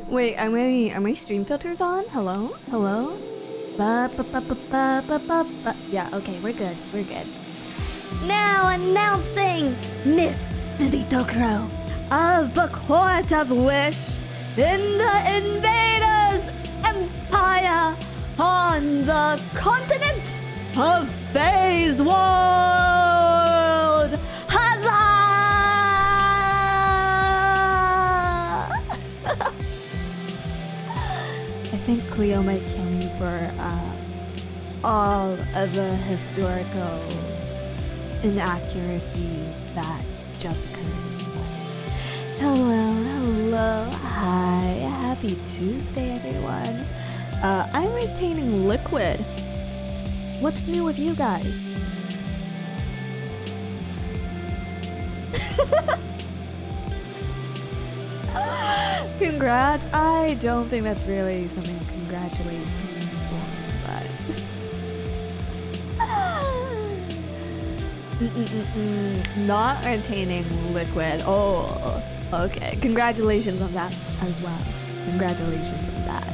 Wait, are my stream filters on? Hello? Hello? Ba ba ba ba ba ba ba ba. Yeah, okay, we're good. We're good. Now announcing Miss Dizzy Dokuro of the Court of Wish in the Invaders Empire on the continent of Phase World. Huzzah! I think Cleo might kill me for all of the historical inaccuracies that just occurred. Hello, hi, happy Tuesday, everyone. I'm retaining liquid. What's new with you guys? Congrats. I don't think that's really something to congratulate me for, but... Not retaining liquid. Oh, okay. Congratulations on that as well. Congratulations on that.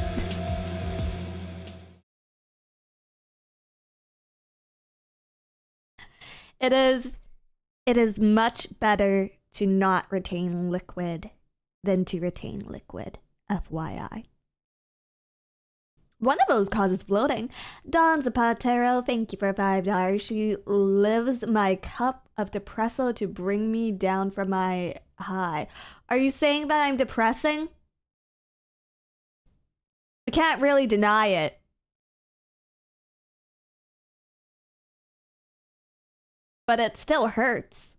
It is much better to not retain liquid than to retain liquid, FYI. One of those causes bloating. Don Zapatero, thank you for $5. She lives my cup of depresso to bring me down from my high. Are you saying that I'm depressing? I can't really deny it. But it still hurts.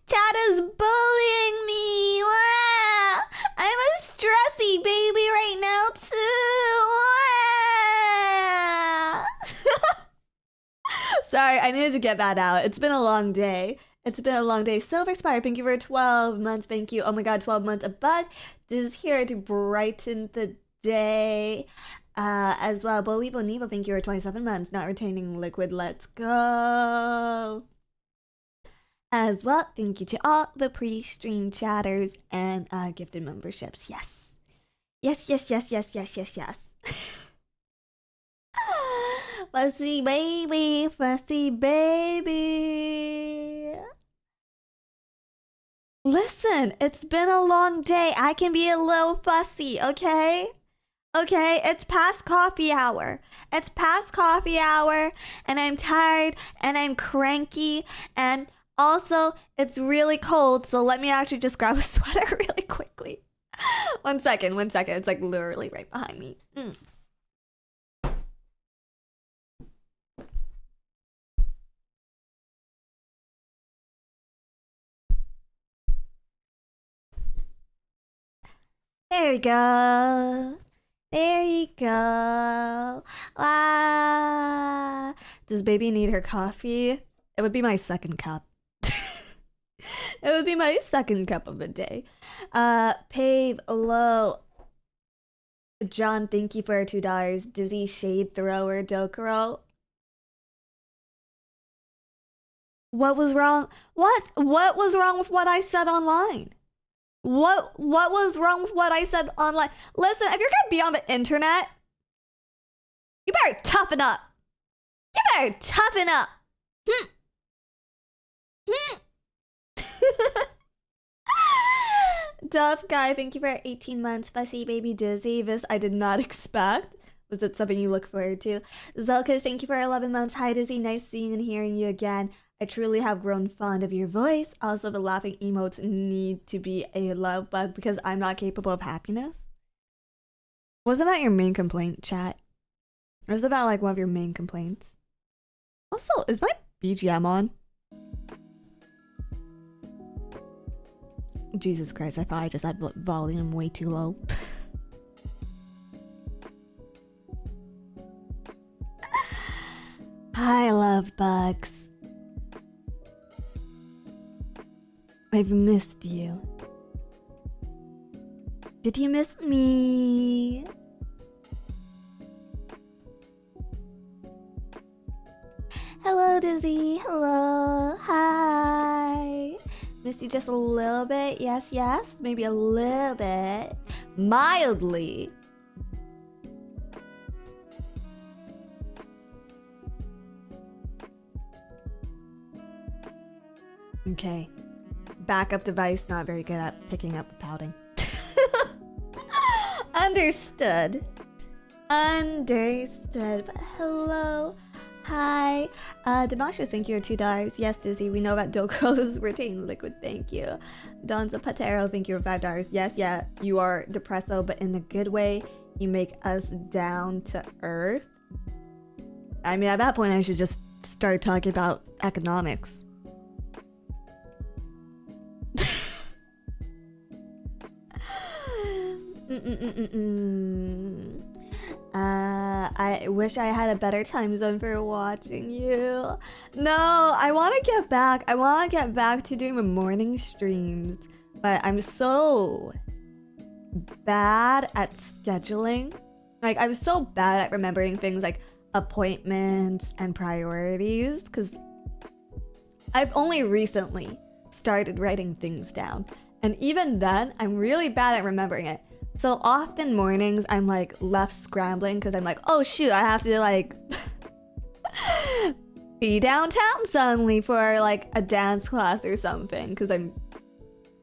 Chat is bullying me. I'm a stressy baby right now too. Sorry, I needed to get that out. It's been a long day. It's been a long day. Silver Spire, thank you for 12 months. Thank you. Oh my god, 12 months. A bug is here to brighten the day as well. Boevo Nevo, thank you for 27 months. Not retaining liquid. Let's go. As well, thank you to all the pre-stream chatters and gifted memberships. Yes. Yes. Fussy baby, fussy baby. Listen, it's been a long day. I can be a little fussy, okay? Okay, it's past coffee hour. It's past coffee hour, and I'm tired, and I'm cranky, and also, it's really cold, so let me actually just grab a sweater really quickly. One second. It's like literally right behind me. There we go. There you go. Ah. Does baby need her coffee? It would be my second cup. It would be my second cup of the day. Pave low. John, thank you for $2. Dizzy Shade Thrower Dokuro. What was wrong? What was wrong with what I said online? What was wrong with what I said online? Listen, if you're gonna be on the internet, you better toughen up. You better toughen up. Duff Guy, thank you for 18 months. Fussy Baby Dizzy, this I did not expect. Was it something you look forward to? Zelka, thank you for 11 months. Hi Dizzy, nice seeing and hearing you again. I truly have grown fond of your voice. Also, the laughing emotes need to be a love bug because I'm not capable of happiness. Wasn't that your main complaint, chat? Or was that like one of your main complaints? Also, is my BGM on? Jesus Christ, I probably just had volume way too low. Hi, love bugs. I've missed you. Did you miss me? Hello, Dizzy. Hello. Hi. Missed you just a little bit. Yes, yes. Maybe a little bit. Mildly. Okay. Backup device not very good at picking up pouting. Understood. Understood. But hello. Hi. Demashius, thank you for $2. Yes, Dizzy, we know about Dokro's retained liquid, thank you. Donza Patero, thank you for $5. Yes, yeah, you are depresso, but in a good way. You make us down to earth. I mean, at that point, I should just start talking about economics. I wish I had a better time zone for watching you. No, I want to get back. I want to get back to doing the morning streams, but I'm so bad at scheduling. Like, I'm so bad at remembering things like appointments and priorities, because I've only recently started writing things down. And even then, I'm really bad at remembering it. So often mornings, I'm like left scrambling because I'm like, oh shoot, I have to like be downtown suddenly for like a dance class or something. Because I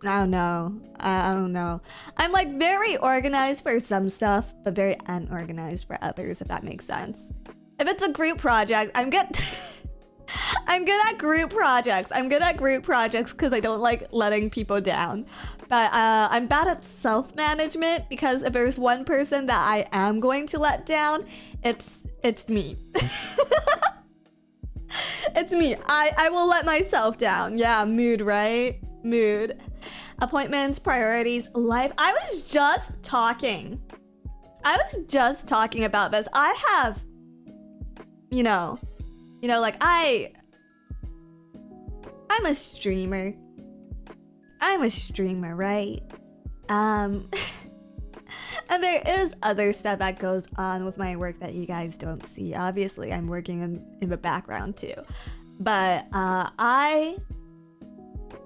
don't know. I'm like very organized for some stuff, but very unorganized for others, if that makes sense. If it's a group project, I'm good at group projects. I'm good at group projects because I don't like letting people down. But I'm bad at self-management because if there's one person that I am going to let down, it's me. It's me. I will let myself down. Yeah, mood, right? Mood. Appointments, priorities, life. I was just talking about this. I have, like I'm a streamer. I'm a streamer, right? And there is other stuff that goes on with my work that you guys don't see. Obviously, I'm working in the background too. But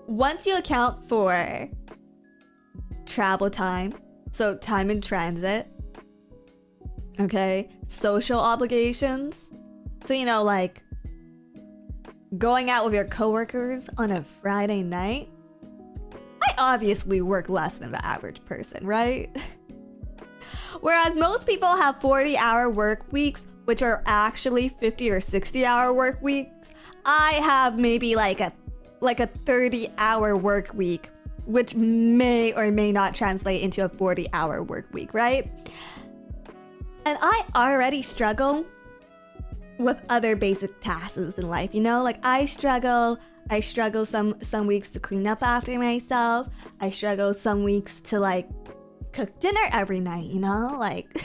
once you account for travel time, so time in transit, okay, social obligations, so like going out with your coworkers on a Friday night, I obviously work less than the average person, right? Whereas most people have 40-hour work weeks, which are actually 50 or 60-hour work weeks, I have maybe like a 30-hour work week, which may or may not translate into a 40-hour work week, right? And I already struggle with other basic tasks in life, like I struggle some weeks to clean up after myself. I struggle some weeks to like cook dinner every night, like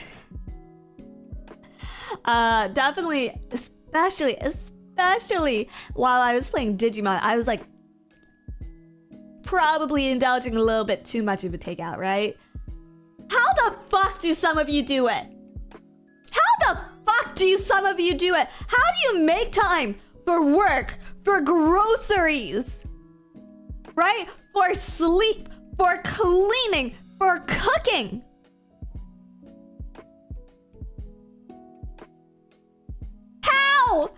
definitely, especially while I was playing Digimon, I was like probably indulging a little bit too much of a takeout, right? How the fuck do some of you do it? How the fuck do some of you do it? How do you make time for work, for groceries, right? For sleep, for cleaning, for cooking? How?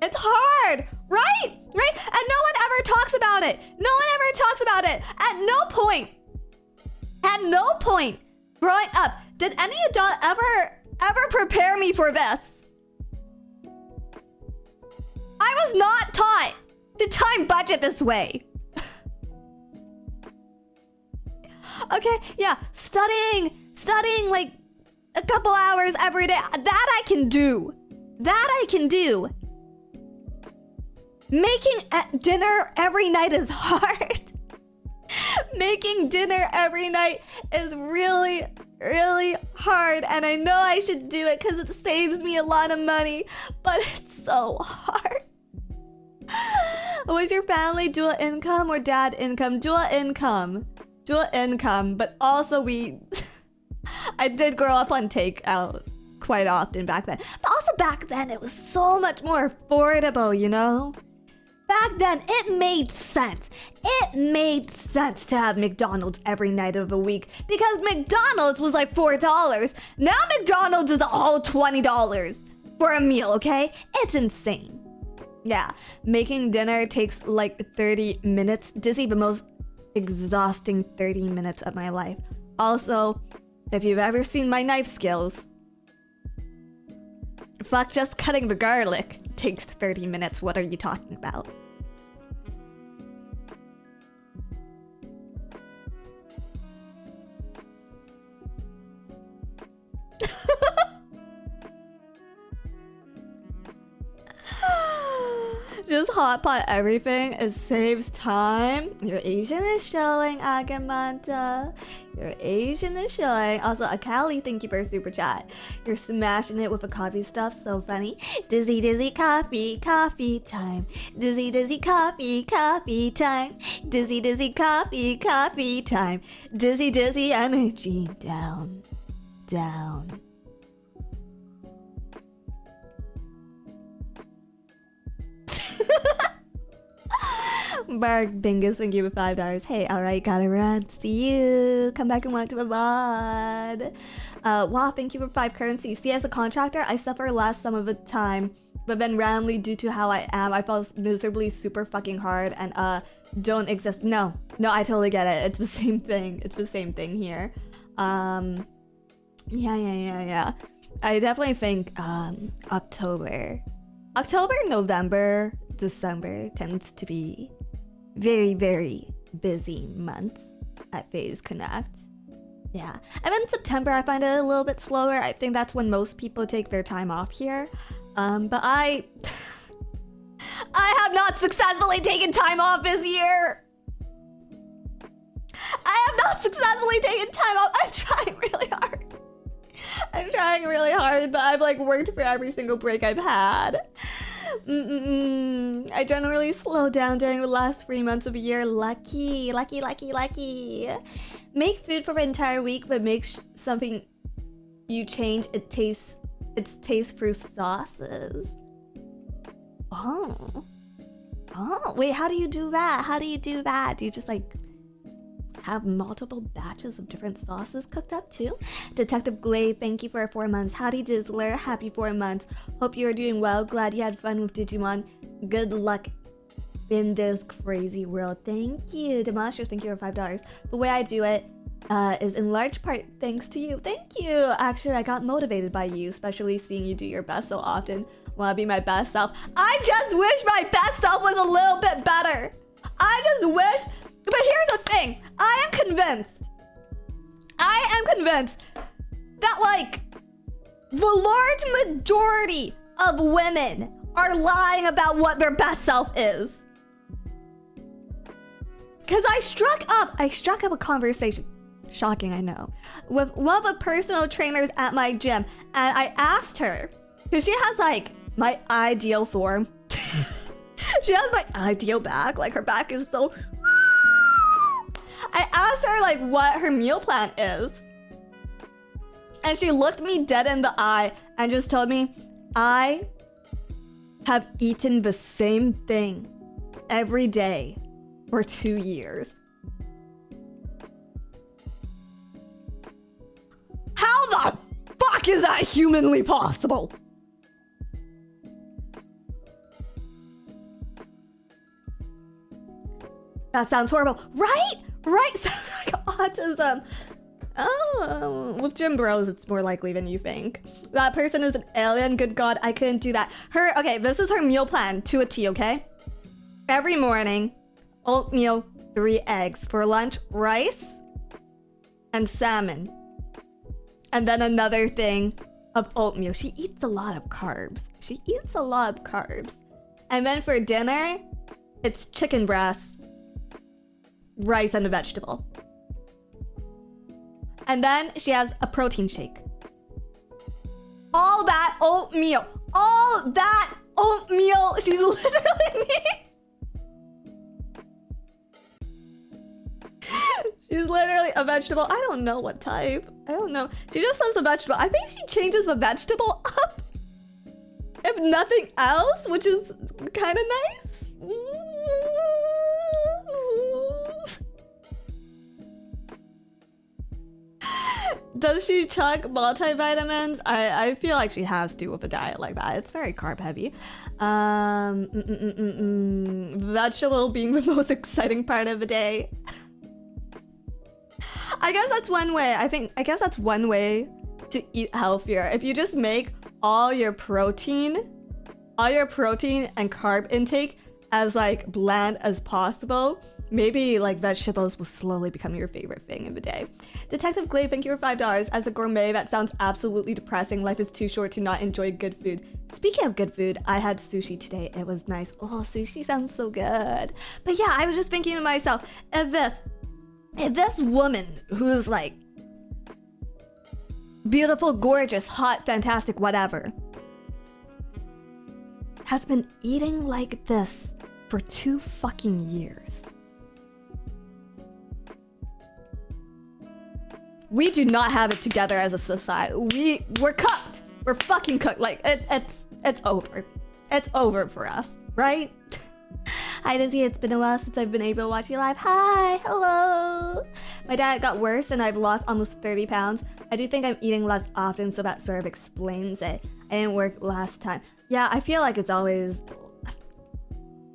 It's hard, right? And no one ever talks about it. At no point growing up did any adult ever prepare me for this. I was not taught to time budget this way. Okay, yeah, studying like a couple hours every day, that I can do. Making dinner every night is hard. Making dinner every night is really, really hard, and I know I should do it because it saves me a lot of money, but it's so hard. Was your family dual income or dad income? Dual income. dual income, but also I did grow up on takeout quite often back then. But also back then, it was so much more affordable, you know? Back then, it made sense. It made sense to have McDonald's every night of the week because McDonald's was like $4. Now McDonald's is all $20 for a meal, okay? It's insane. Yeah, making dinner takes like 30 minutes. This is the most exhausting 30 minutes of my life. Also, if you've ever seen my knife skills, fuck, just cutting the garlic takes 30 minutes. What are you talking about? Just hot pot everything. It saves time. Your Asian is showing, Agamanta. Your Asian is showing. Also, Akali, thank you for a super chat. You're smashing it with the coffee stuff. So funny. Dizzy, dizzy, coffee, coffee time. Dizzy, dizzy, coffee, coffee time. Dizzy, dizzy, coffee, coffee time. Dizzy, dizzy, energy down, down. Bark Bingus, thank you for $5. Hey, alright, gotta run. See you. Come back and watch my VOD. Wow, thank you for 5 currency. See, as a contractor, I suffer less some of the time, but then randomly, due to how I am, I fall miserably super fucking hard and don't exist. No, I totally get it. It's the same thing. It's the same thing here. Yeah. I definitely think October, November, December tends to be very, very busy months at FaZe Connect. Yeah. And then September, I find it a little bit slower. I think that's when most people take their time off here. But I have not successfully taken time off this year. I have not successfully taken time off. I'm trying really hard, but I've like worked for every single break I've had. I generally slow down during the last 3 months of the year. Lucky. Make food for the entire week, but make something you change its taste through sauces. Oh, wait, how do you do that? Do you just like have multiple batches of different sauces cooked up too? Detective Glade, thank you for 4 months. Howdy Dizzler, happy 4 months. Hope you are doing well. Glad you had fun with Digimon. Good luck in this crazy world. Thank you. Demonstrators, thank you for $5. The way I do it is in large part thanks to you. Thank you. Actually, I got motivated by you, especially seeing you do your best so often. Want to be my best self? I just wish my best self was a little bit better. I just wish. But here's the thing. I am convinced that like the large majority of women are lying about what their best self is. Cause I struck up a conversation, shocking I know, with one of the personal trainers at my gym, and I asked her, cause she has like my ideal form. She has my ideal back, like her back is so. I asked her like what her meal plan is. And she looked me dead in the eye and just told me, I have eaten the same thing every day for 2 years. How the fuck is that humanly possible? That sounds horrible, right? Sounds like autism. Oh, with gym bros, it's more likely than you think. That person is an alien. Good God, I couldn't do that. Okay, this is her meal plan to a T, okay? Every morning, oatmeal, 3 eggs. For lunch, rice and salmon. And then another thing of oatmeal. She eats a lot of carbs. And then for dinner, it's chicken breast, rice, and a vegetable. And then she has a protein shake. All that oatmeal. She's literally me. She's literally a vegetable. I don't know what type. I don't know. She just says a vegetable. I think she changes the vegetable up. If nothing else, which is kind of nice. Does she chuck multivitamins? I feel like she has to with a diet like that. It's very carb heavy. Vegetable being the most exciting part of the day. I guess that's one way. I guess that's one way to eat healthier. If you just make all your protein and carb intake as like bland as possible, maybe like vegetables will slowly become your favorite thing in the day. Detective Glade, thank you for $5. As a gourmet, that sounds absolutely depressing. Life is too short to not enjoy good food. Speaking of good food, I had sushi today. It was nice. Oh, sushi sounds so good. But yeah, I was just thinking to myself, if this woman who's like beautiful, gorgeous, hot, fantastic, whatever, has been eating like this for 2 fucking years. We do not have it together as a society. We're cooked. We're fucking cooked. Like it's over. It's over for us, right? Hi Dizzy, it's been a while since I've been able to watch you live. Hi, hello. My diet got worse and I've lost almost 30 pounds. I do think I'm eating less often, so that sort of explains it. I didn't work last time. Yeah, I feel like it's always...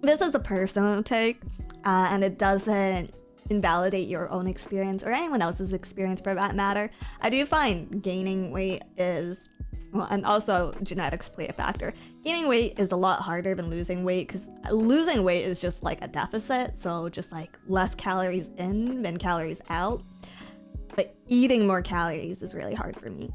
This is a personal take, and it doesn't invalidate your own experience or anyone else's experience for that matter. I do find gaining weight is... Well, and also genetics play a factor. Gaining weight is a lot harder than losing weight because losing weight is just like a deficit. So just like less calories in than calories out. But eating more calories is really hard for me.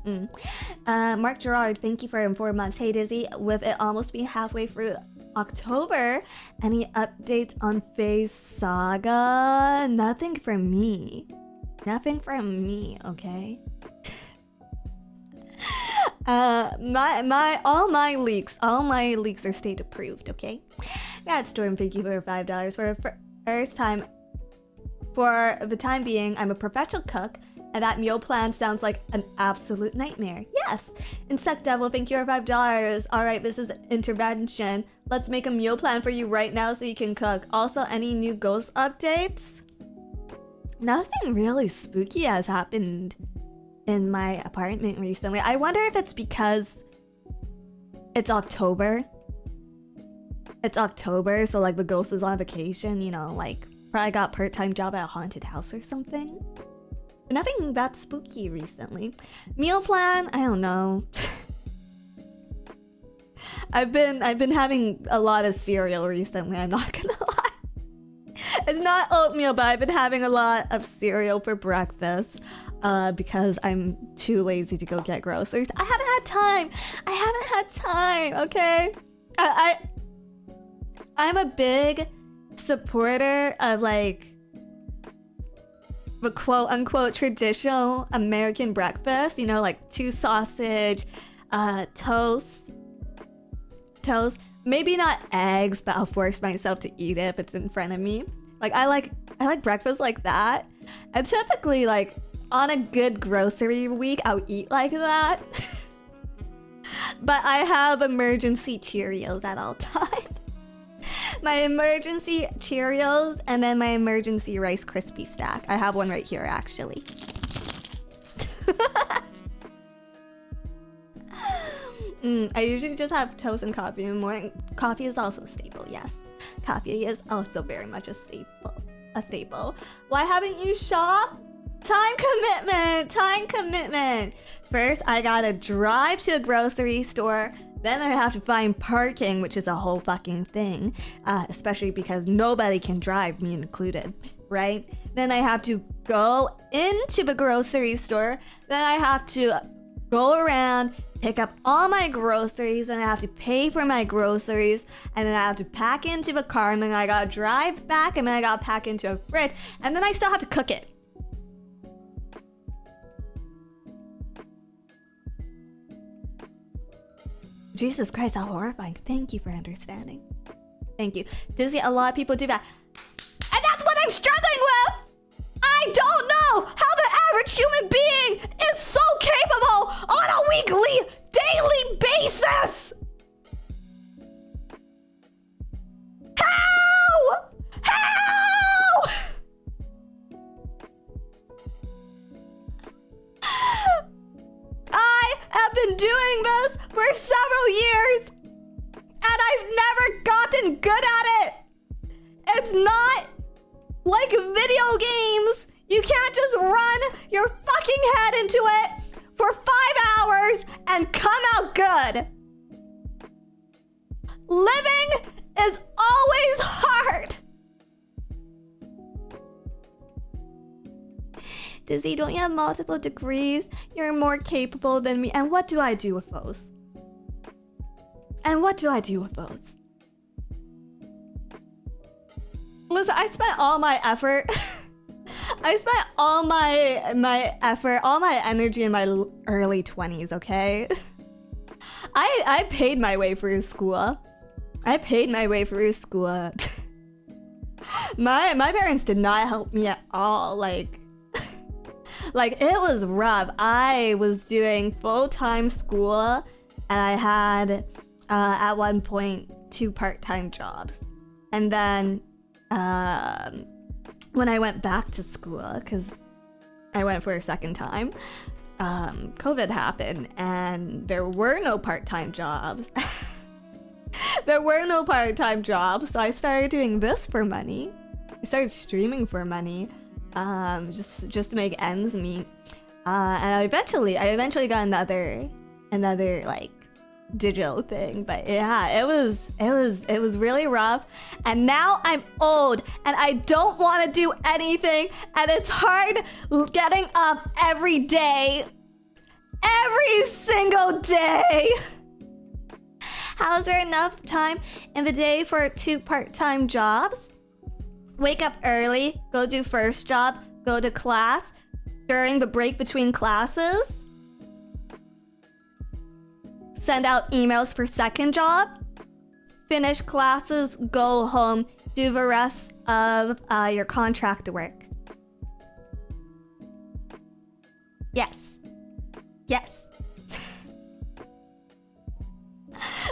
Mark Gerard, thank you for 4 months. Hey Dizzy, with it almost being halfway through October, any updates on Phase Saga? Nothing from me. Nothing from me, okay? All my leaks are state approved, okay? Yeah, Storm, thank you for $5 for the first time. For the time being, I'm a professional cook, and that meal plan sounds like an absolute nightmare. Yes! Insect Devil, thank you for $5. Alright, this is intervention. Let's make a meal plan for you right now so you can cook. Also, any new ghost updates? Nothing really spooky has happened in my apartment recently. I wonder if it's because it's October. It's October, so like the ghost is on vacation, you know, like probably got a part-time job at a haunted house or something. Nothing that spooky recently. Meal plan? I don't know. I've been having a lot of cereal recently, I'm not gonna lie. It's not oatmeal, but I've been having a lot of cereal for breakfast. Because I'm too lazy to go get groceries. I haven't had time, okay? I'm a big supporter of like the quote-unquote traditional American breakfast, you know, like 2 sausage, toast. Maybe not eggs, but I'll force myself to eat it if it's in front of me. Like I like breakfast like that. And typically like on a good grocery week, I'll eat like that. But I have emergency Cheerios at all times. My emergency Cheerios and then my emergency Rice Krispie stack. I have one right here, actually. I usually just have toast and coffee in the morning. Coffee is also a staple, yes. Coffee is also very much a staple. Why haven't you shopped? Time commitment. First, I gotta drive to a grocery store. Then I have to find parking, which is a whole fucking thing. Especially because nobody can drive, me included, right? Then I have to go into the grocery store. Then I have to go around, pick up all my groceries, and I have to pay for my groceries, and then I have to pack into the car, and then I gotta drive back, and then I gotta pack into a fridge, and then I still have to cook it. Jesus Christ, how horrifying. Thank you for understanding. Thank you. Dizzy, a lot of people do that. And that's what I'm struggling with! I don't know! average human being is so capable on a weekly, daily basis? How? How? I have been doing this for several years, and I've never gotten good at it. It's not like video games. You can't just run your fucking head into it for 5 hours and come out good. Living is always hard. Dizzy, don't you have multiple degrees? You're more capable than me. And what do I do with those? And what do I do with those? Listen, I spent all my effort. I spent all my effort, all my energy in my early 20s, okay? I paid my way through school. I paid my way through school. My parents did not help me at all. Like it was rough. I was doing full-time school, and I had at one point 2 part-time jobs. And then when I went back to school, because I went for a second time, COVID happened and there were no part-time jobs. There were no part-time jobs, so I started doing this for money. I started streaming for money, just to make ends meet. And I eventually got another like digital thing, but yeah, it was really rough. And now I'm old and I don't want to do anything, and it's hard getting up every day, every single day. How's there enough time in the day for 2 part-time jobs? Wake up early, go do first job, go to class during the break between classes, send out emails for second job, finish classes, go home, do the rest of your contract work. Yes. Yes.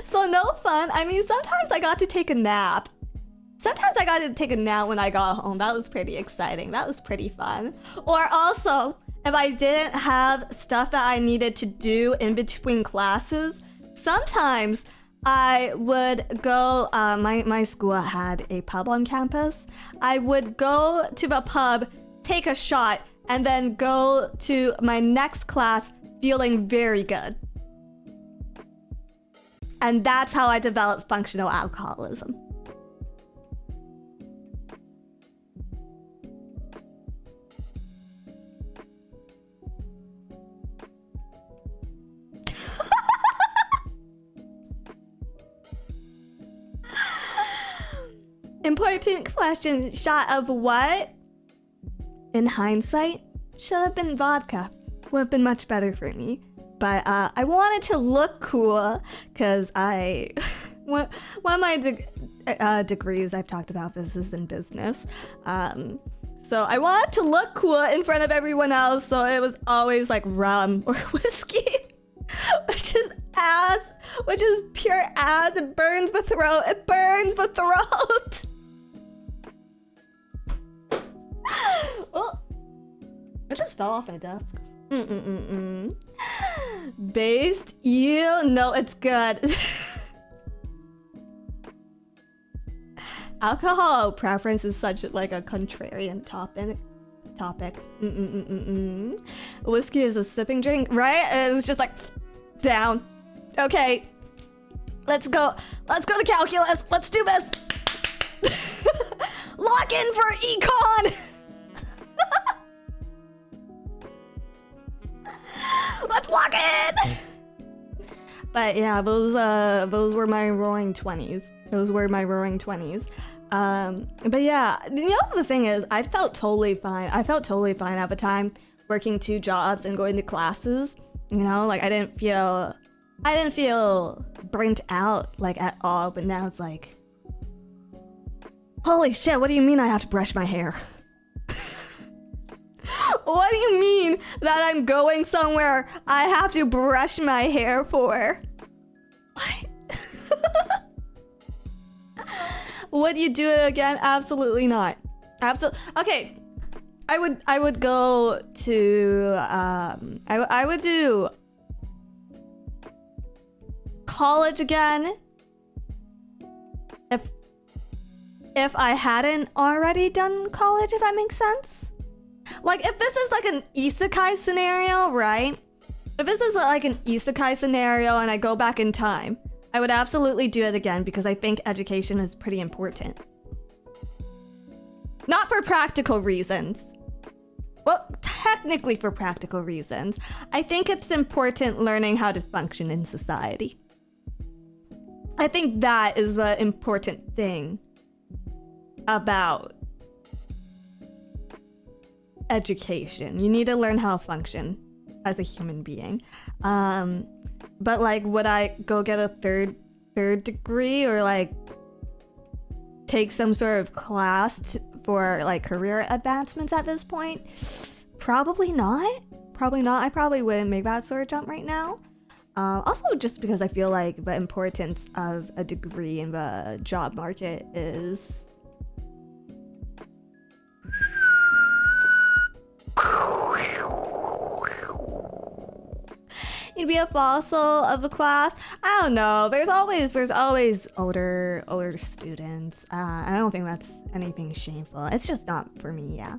So no fun. I mean, sometimes I got to take a nap. Sometimes I got to take a nap when I got home. That was pretty exciting. That was pretty fun. Or also, if I didn't have stuff that I needed to do in between classes, sometimes I would go, my school had a pub on campus. I would go to the pub, take a shot, and then go to my next class feeling very good. And that's how I developed functional alcoholism. Important question, shot of what? In hindsight, should have been vodka. Would have been much better for me. But I wanted to look cool, because one of my degrees I've talked about business and business. So I wanted to look cool in front of everyone else, so it was always like rum or whiskey, which is ass, which is pure ass. It burns the throat. It burns the throat. Oh, it just fell off my desk. Based, you know it's good. Alcohol preference is such like a contrarian topic. Whiskey is a sipping drink, right? And it was just like down. Okay, let's go to calculus. Let's do this. Lock in for econ. Let's lock in. But yeah, those were my roaring 20s. Those were my roaring 20s. But yeah, you know, the thing is, I felt totally fine. I felt totally fine at the time, working 2 jobs and going to classes. You know, like I didn't feel burnt out like at all. But now it's like, holy shit! What do you mean I have to brush my hair? What do you mean that I'm going somewhere I have to brush my hair for? What? Would you do it again? Absolutely not. Absolutely. Okay. I would go to I would do college again if I hadn't already done college, if that makes sense. Like, if this is like an isekai scenario, right? If this is like an isekai scenario and I go back in time, I would absolutely do it again because I think education is pretty important. Not for practical reasons. Well, technically for practical reasons. I think it's important learning how to function in society. I think that is the important thing about education. You need to learn how to function as a human being. But like, would I go get a third degree or like take some sort of class for like career advancements at this point? Probably not. Probably not. I probably wouldn't make that sort of jump right now. Also, just because I feel like the importance of a degree in the job market is you'd be a fossil of the class. I don't know. There's always older students. I don't think that's anything shameful. It's just not for me. Yeah,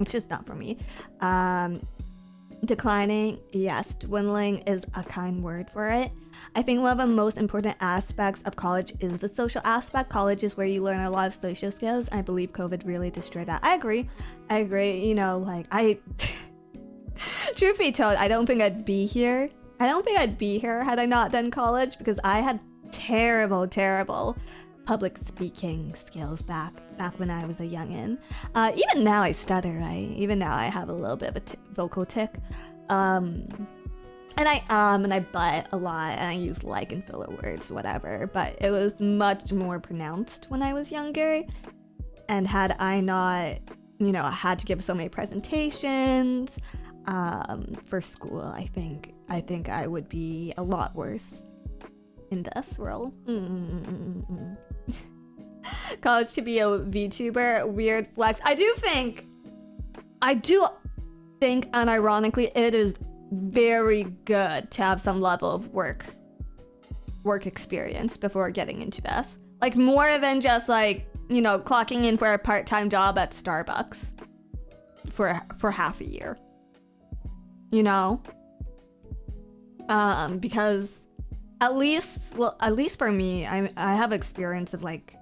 it's just not for me. Declining, yes. Dwindling is a kind word for it. I think one of the most important aspects of college is the social aspect. College is where you learn a lot of social skills. I believe COVID really destroyed that. I agree. You know, like truth be told, I don't think I'd be here. Had I not done college because I had terrible public speaking skills back when I was a youngin'. Even now I stutter, right? Even now I have a little bit of a vocal tick. And I butt a lot and I use like and filler words, whatever. But it was much more pronounced when I was younger. And had I not, you know, had to give so many presentations for school, I think I would be a lot worse in this role. College to be a VTuber, weird flex. I do think unironically it is very good to have some level of work experience before getting into this. Like more than just like, you know, clocking in for a part-time job at Starbucks for half a year. You know? Because at least for me, I have experience of like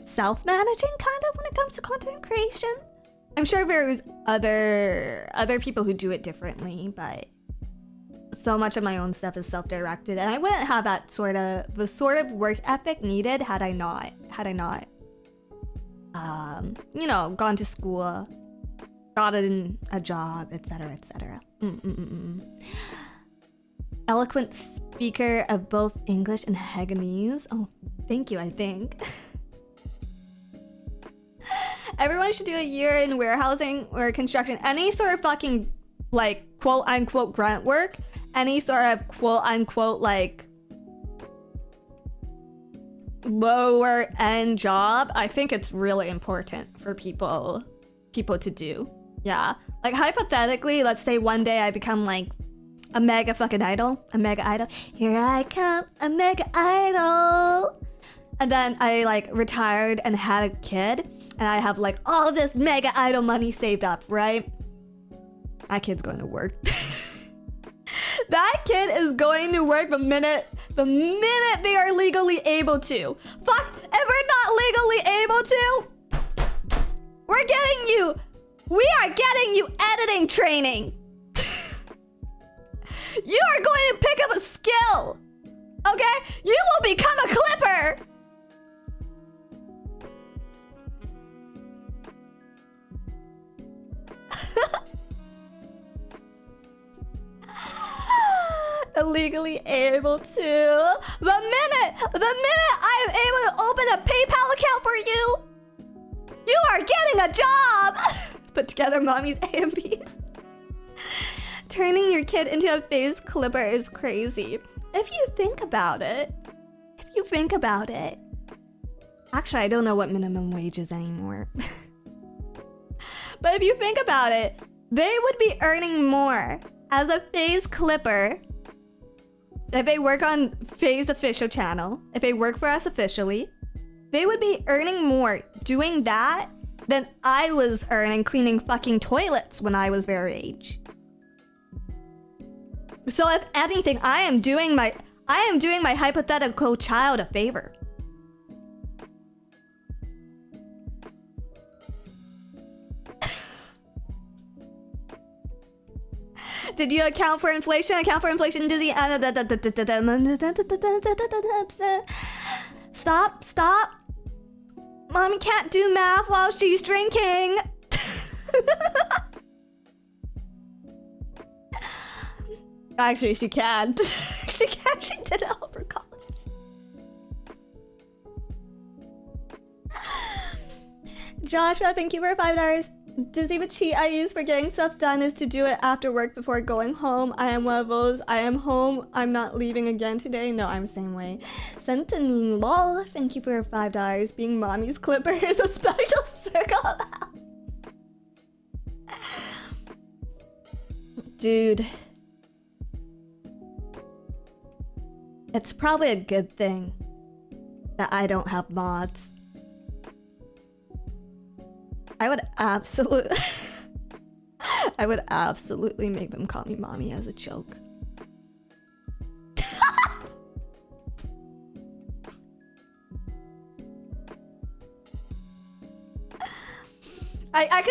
self-managing kind of when it comes to content creation. I'm sure there's other people who do it differently, but so much of my own stuff is self-directed, and I wouldn't have the sort of work ethic needed had I not you know, gone to school, gotten a job, etc. Eloquent speaker of both English and Haganese. Oh, thank you, I think. Everyone should do a year in warehousing or construction. Any sort of fucking, like, quote-unquote grunt work. Any sort of quote-unquote, like, lower-end job. I think it's really important for people to do. Yeah. Like, hypothetically, let's say one day I become, like, a mega fucking idol. A mega idol. Here I come, a mega idol. And then I like retired and had a kid. And I have like all this mega idol money saved up, right? That kid's going to work. That kid is going to work the minute they are legally able to. Fuck, if we're not legally able to, we are getting you editing training. You are going to pick up a skill, okay? You will become a clipper. Illegally able to. The minute I am able to open a PayPal account for you, you are getting a job. Put together mommy's A and B. turning your kid into a face clipper is crazy. If you think about it. Actually, I don't know what minimum wage is anymore. But if you think about it, they would be earning more as a face clipper if they work on Faye's official channel, if they work for us officially. They would be earning more doing that than I was earning cleaning fucking toilets when I was their age. So if anything, I am doing my hypothetical child a favor. Did you account for inflation? Dizzy. Stop. Mommy can't do math while she's drinking. Actually, she can. She did it all for college. Joshua, thank you for $5. Dizzy with cheat I use for getting stuff done is to do it after work before going home. I am one of those. I am home. I'm not leaving again today. No, I'm the same way. Sentin lol, thank you for $5. Being mommy's clipper is a special circle. Dude. It's probably a good thing that I don't have mods. I would absolutely make them call me mommy as a joke. I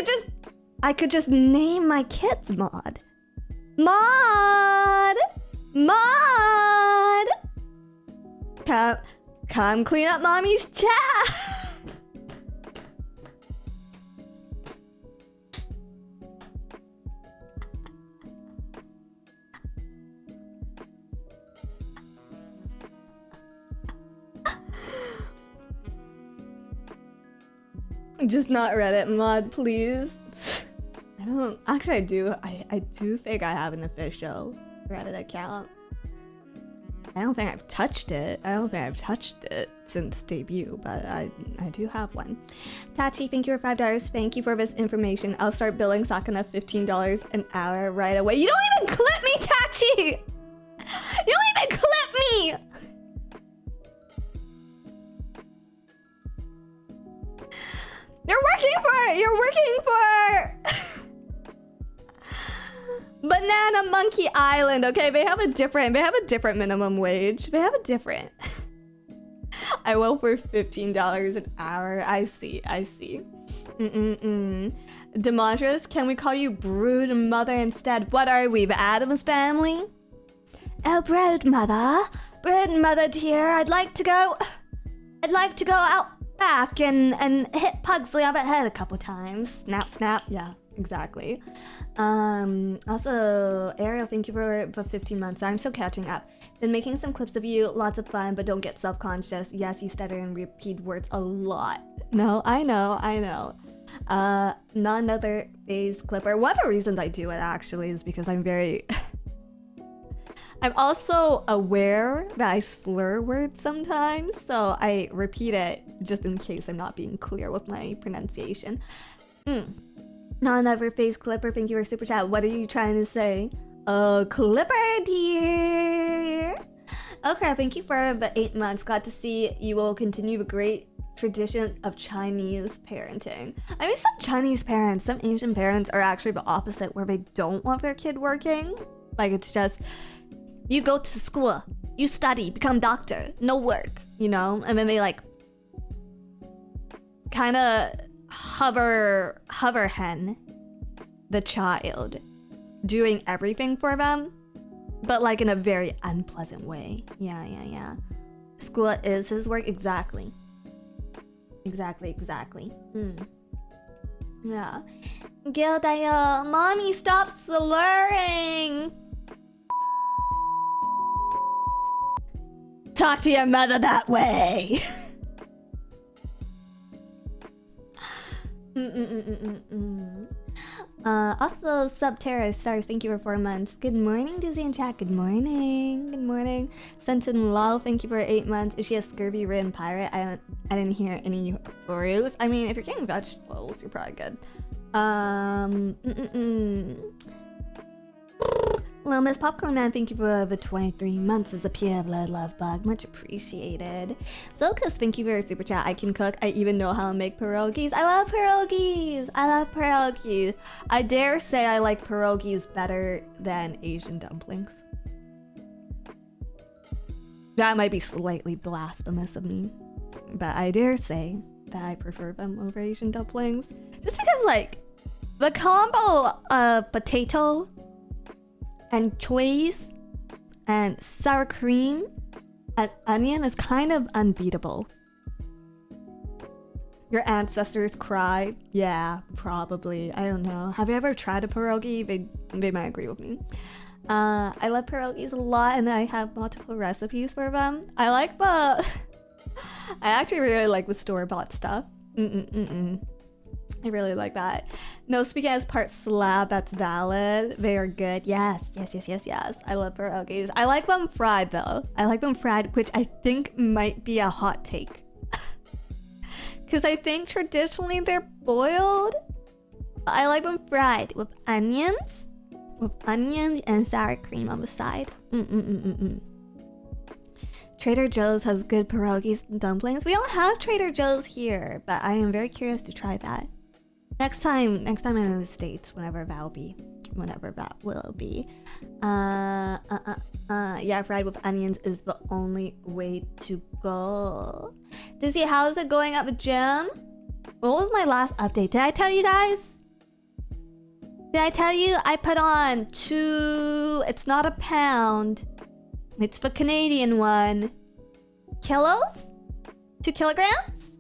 could just name my kids Mod. Come clean up mommy's chat. Just not Reddit mod, please. I don't actually. I do think I have an official Reddit account. I don't think I've touched it. Since debut, but I do have one. Tachi, thank you for $5. Thank you for this information. I'll start billing Sakana $15 an hour right away. You don't even clip me, Tachi! You don't even clip me! You're working for Banana Monkey Island, okay? They have a different minimum wage. I will for $15 an hour. I see. Demontrus, can we call you Brood Mother instead? What are we, the Addams Family? Oh, Brood Mother dear, I'd like to go out back and hit Pugsley on the head a couple times. Snap. Yeah, exactly. Also, Ariel, thank you for 15 months. I'm still catching up. Been making some clips of you, lots of fun, but don't get self-conscious. Yes, you stutter and repeat words a lot. No, I know. Not another phase clipper. One of the reasons I do it actually is because I'm also aware that I slur words sometimes, so I repeat it just in case I'm not being clear with my pronunciation. Not another face clipper. Thank you for super chat. What are you trying to say? Oh, clipper dear. Okay, thank you for the 8 months. Glad to see you will continue the great tradition of Chinese parenting. I mean, some Chinese parents, some Asian parents are actually the opposite, where they don't want their kid working. Like, it's just, you go to school, you study, become doctor, no work, you know? And then they like kind of hover hen the child, doing everything for them, but like in a very unpleasant way. Yeah. School is his work. Exactly. Yeah. Gildayo, mommy, stop slurring. Talk to your mother that way. Also, Subterra Stars, thank you for 4 months. Good morning, Dizzy and chat. Good morning. Good morning. Sentin Lal, thank you for 8 months. Is she a scurvy-ridden pirate? I didn't hear any fruits. I mean, if you're getting vegetables, you're probably good. Hello, Miss Popcorn Man, thank you for the 23 months as a pure blood love bug. Much appreciated. Zolkus, thank you for your super chat. I can cook. I even know how to make pierogies. I love pierogies. I love pierogies. I dare say I like pierogies better than Asian dumplings. That might be slightly blasphemous of me, but I dare say that I prefer them over Asian dumplings. Just because, like, the combo of potato and choice and sour cream and onion is kind of unbeatable. Your ancestors cry? Yeah, probably. I don't know. Have you ever tried a pierogi? They might agree with me. I love pierogies a lot, and I have multiple recipes for them. I like the... I actually really like the store-bought stuff. I really like that. No speaking as part slab, that's valid. They are good. Yes. I love pierogies. I like them fried though. I like them fried, which I think might be a hot take. Because I think traditionally they're boiled. I like them fried with onions. With onions and sour cream on the side. Trader Joe's has good pierogies and dumplings. We don't have Trader Joe's here, but I am very curious to try that. Next time I'm in the States, whenever that will be. Yeah, fried with onions is the only way to go. Dizzy, how is it going at the gym? What was my last update? Did I tell you guys? Did I tell you I put on 2, it's not a pound, it's the Canadian one, kilos? 2 kilograms?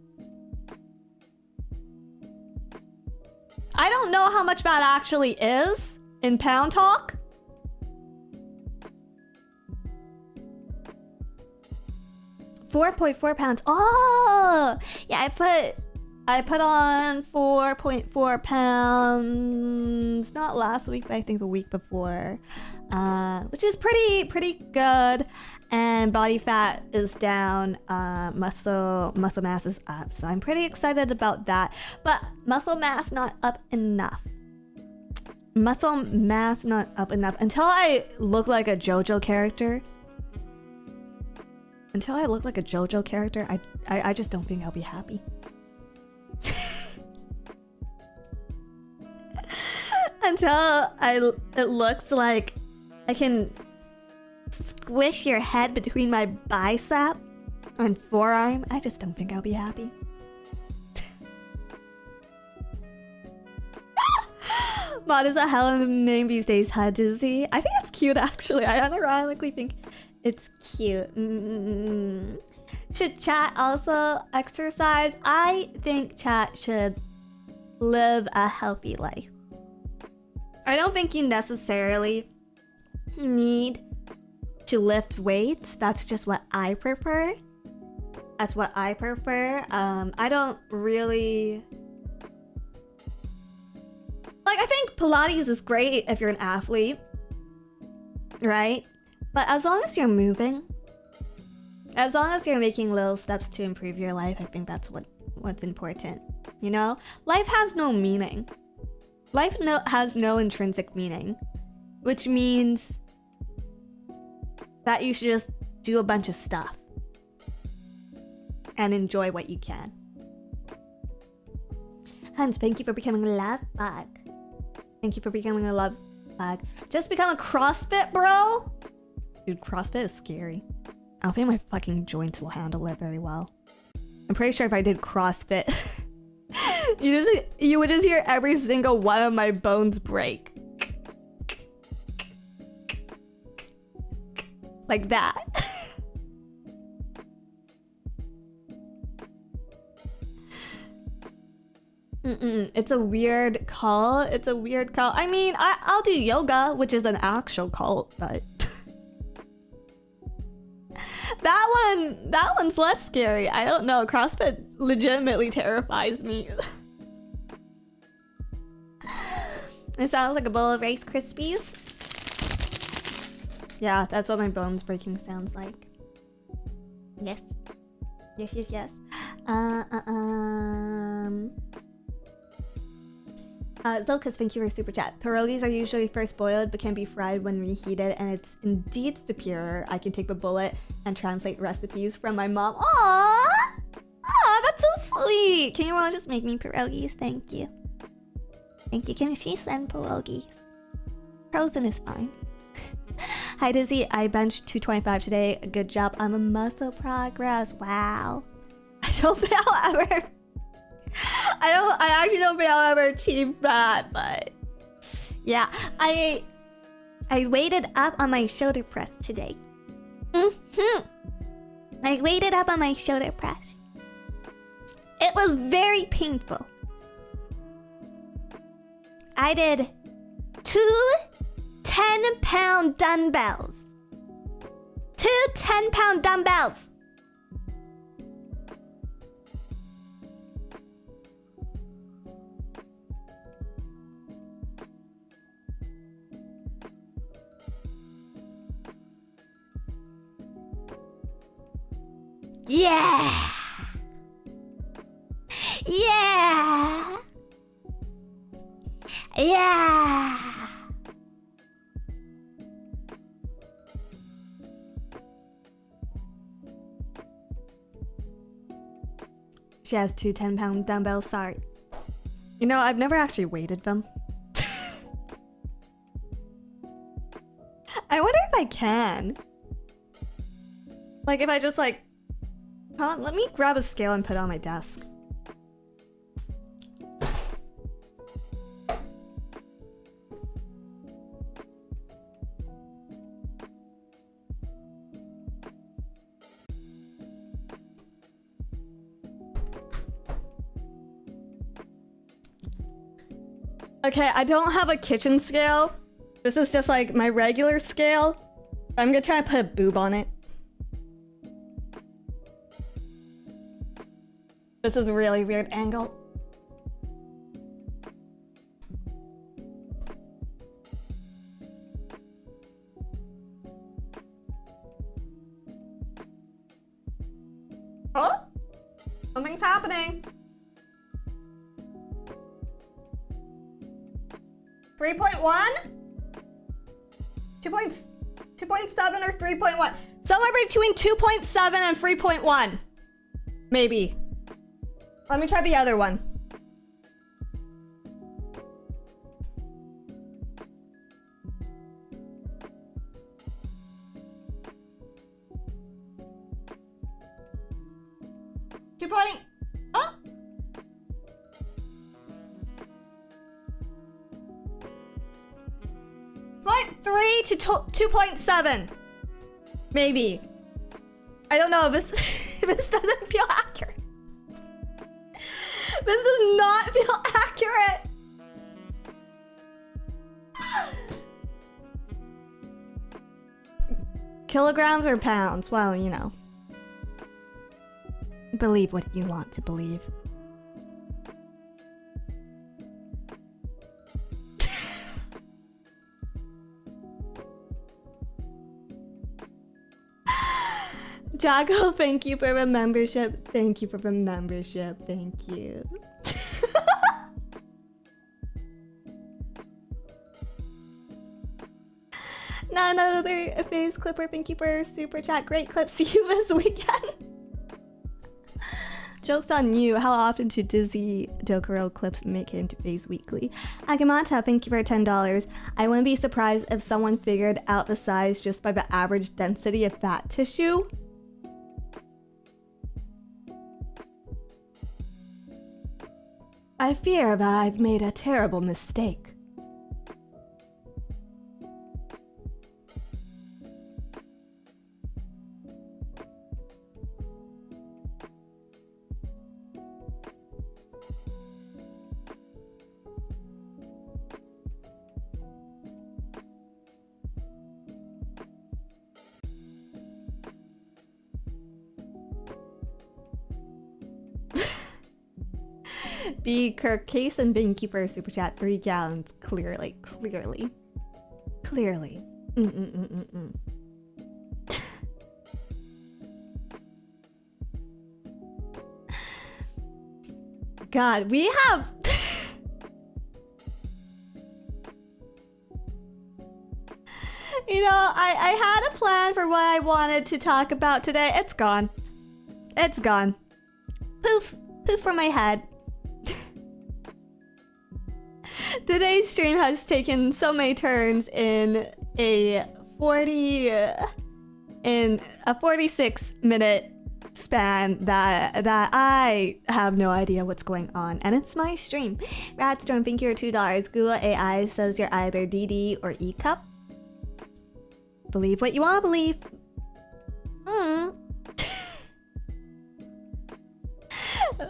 I don't know how much that actually is in pound talk. £4.4. Oh, yeah, I put on 4.4 pounds. Not last week, but I think the week before, which is pretty good. And body fat is down, muscle mass is up. So I'm pretty excited about that. But muscle mass not up enough. Muscle mass not up enough. Until I look like a JoJo character. I just don't think I'll be happy. Until it looks like I can squish your head between my bicep and forearm, I just don't think I'll be happy. Mod is a hell of a name these days, huh, Dizzy? I think it's cute, actually. I unironically think it's cute. Should chat also exercise? I think chat should live a healthy life. I don't think you necessarily need to lift weights. That's just what I prefer. I don't really... Like, I think Pilates is great if you're an athlete, right? But as long as you're moving, as long as you're making little steps to improve your life, I think that's what's important. You know? Life has no meaning. Life has no intrinsic meaning, which means that you should just do a bunch of stuff and enjoy what you can. Hans, thank you for becoming a love bug. Just become a CrossFit bro? Dude, CrossFit is scary. I don't think my fucking joints will handle it very well. I'm pretty sure if I did CrossFit, you would just hear every single one of my bones break. Like that. It's a weird call. I mean, I'll do yoga, which is an actual cult, but that one's less scary. I don't know. CrossFit legitimately terrifies me. It sounds like a bowl of Rice Krispies. Yeah, that's what my bones breaking sounds like. Yes. Yes, yes, yes. Zilkas, thank you for super chat. Pierogies are usually first boiled but can be fried when reheated, and it's indeed superior. I can take the bullet and translate recipes from my mom. Aww! Aw, that's so sweet! Can you all just make me pierogies? Thank you. Thank you. Can she send pierogies? Frozen is fine. Hi Dizzy, I benched 225 today. Good job on the muscle progress. Wow. I don't think I'll ever... I actually don't think I'll ever achieve that, but... Yeah, I weighted up on my shoulder press today. I weighted up on my shoulder press. It was very painful. I did 2 10-pound dumbbells. 2 10-pound dumbbells. Yeah! Yeah! Yeah! She has 2 10-pound dumbbells, sorry. You know, I've never actually weighted them. I wonder if I can. Like, if I just like... Hold on, let me grab a scale and put it on my desk. Okay, I don't have a kitchen scale. This is just like my regular scale. I'm gonna try to put a boob on it. This is a really weird angle. Oh? Something's happening. 3.1? 2.7 or 3.1? Somewhere between 2.7 and 3.1. Maybe. Let me try the other one. Oh? 0.3 to 2.7. Maybe. I don't know. This this doesn't feel accurate. This does not feel accurate. Kilograms or pounds? Well, you know. Believe what you want to believe. Jago, thank you for the membership. Thank you for the membership. Thank you. Not another face clipper. Thank you for super chat. Great clip. See you this weekend. Joke's on you. How often do Dizzy Dokuro clips make it into Phase Weekly? Agamata, thank you for $10. I wouldn't be surprised if someone figured out the size just by the average density of fat tissue. I fear that I've made a terrible mistake. B. Kirkason, thank you for a super chat. 3 gallons. Clearly. God, we have... You know, I had a plan for what I wanted to talk about today. It's gone. It's gone. Poof. Poof from my head. Today's stream has taken so many turns in a 46-minute span that I have no idea what's going on, and it's my stream. Ratstorm, thank you for $2. Google AI says you're either DD or E cup. Believe what you want to believe.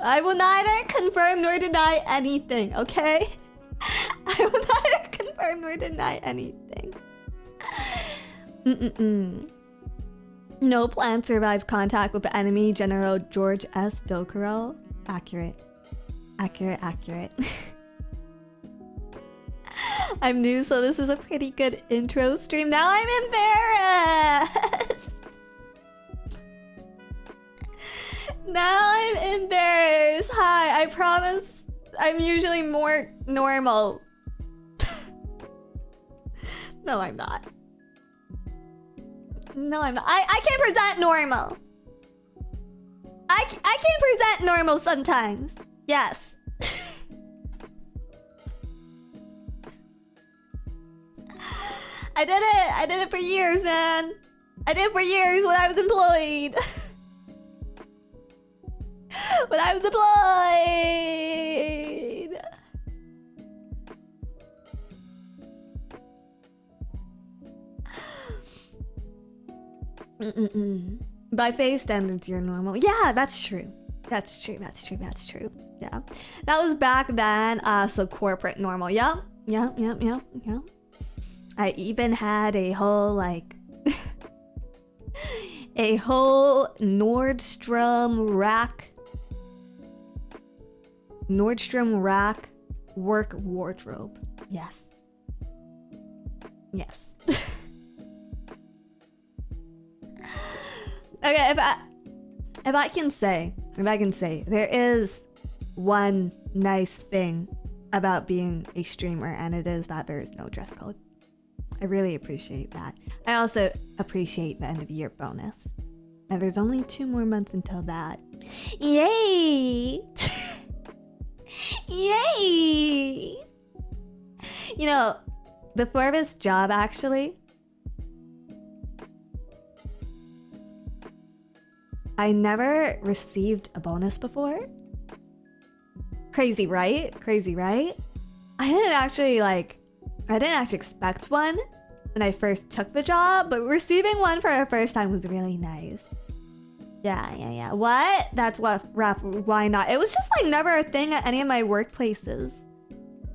I will neither confirm nor deny anything, okay? I will neither confirm nor deny anything. No plan survives contact with the enemy, General George S. Dockerow. Accurate. I'm new, so this is a pretty good intro stream. Now I'm embarrassed. Hi, I promise I'm usually more normal. No, I'm not. I can present normal. I can present normal sometimes. Yes. I did it for years, man. I did it for years when I was employed. When I was employed. By face standards, you're normal. Yeah, that's true. That's true. Yeah. That was back then, so corporate normal. Yeah. I even had a whole, like... a whole Nordstrom rack work wardrobe. Yes. Okay, if I can say, there is one nice thing about being a streamer, and it is that there is no dress code. I really appreciate that. I also appreciate the end of year bonus. And there's only 2 more months until that. Yay! Yay! You know, before this job, actually, I never received a bonus before. Crazy, right? I didn't actually expect one when I first took the job, but receiving one for the first time was really nice. Yeah. What? That's what, Raph, why not? It was just like never a thing at any of my workplaces.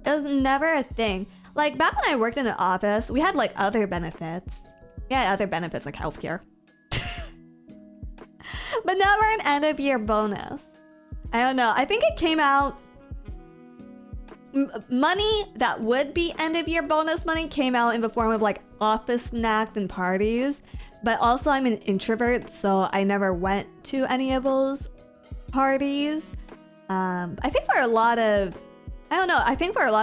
It was never a thing. Like back when I worked in an office, we had like other benefits. Yeah, other benefits like healthcare. But never an end of year bonus. I don't know. I think it came out... money that would be end of year bonus money came out in the form of like office snacks and parties, but also I'm an introvert, so I never went to any of those parties. I think for a lot of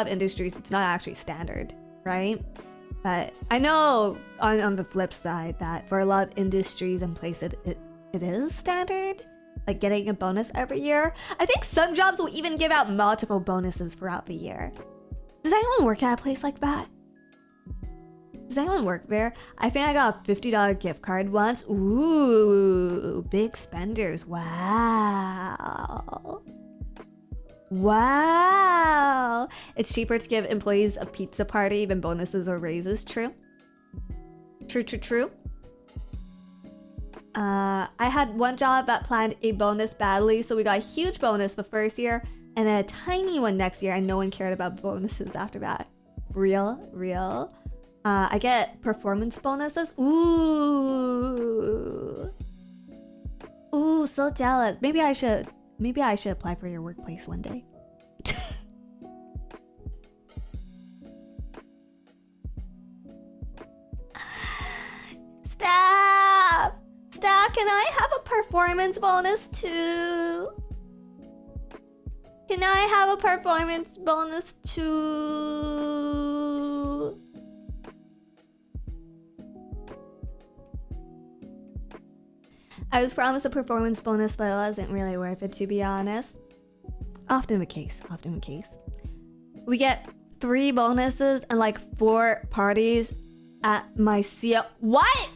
industries it's not actually standard, right? But I know on the flip side that for a lot of industries and places it is standard, like getting a bonus every year. I think some jobs will even give out multiple bonuses throughout the year. Does anyone work at a place like that? Does anyone work there? I think I got a $50 gift card once. Ooh, big spenders. Wow. It's cheaper to give employees a pizza party than bonuses or raises. True. I had one job that planned a bonus badly, so we got a huge bonus the first year and then a tiny one next year, and no one cared about bonuses after that. Real. I get performance bonuses. Ooh, so jealous. Maybe I should apply for your workplace one day. Staff! Staff, can I have a performance bonus too? Can I have a performance bonus too? I was promised a performance bonus, but it wasn't really worth it, to be honest. Often the case, often the case. We get 3 bonuses and like 4 parties at my CO. What?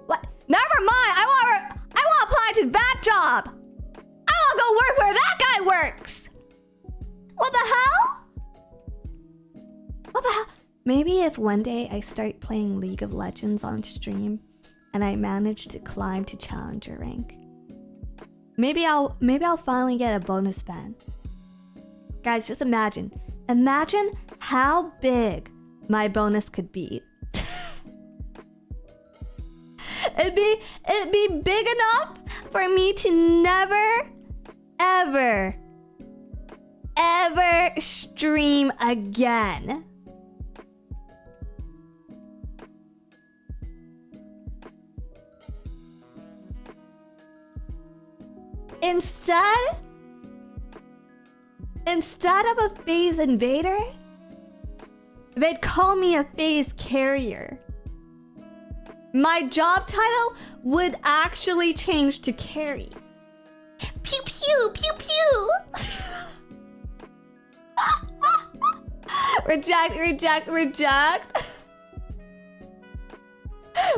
What? Never mind. I want to apply to that job. I want to go work where that guy works. What the hell? What the hell? Maybe if one day I start playing League of Legends on stream and I manage to climb to challenger rank, maybe I'll finally get a bonus ban. Guys, just imagine how big my bonus could be. It'd be big enough for me to never, ever stream again. Instead of a phase invader, they'd call me a phase carrier. My job title would actually change to carry. Pew pew pew pew. Reject.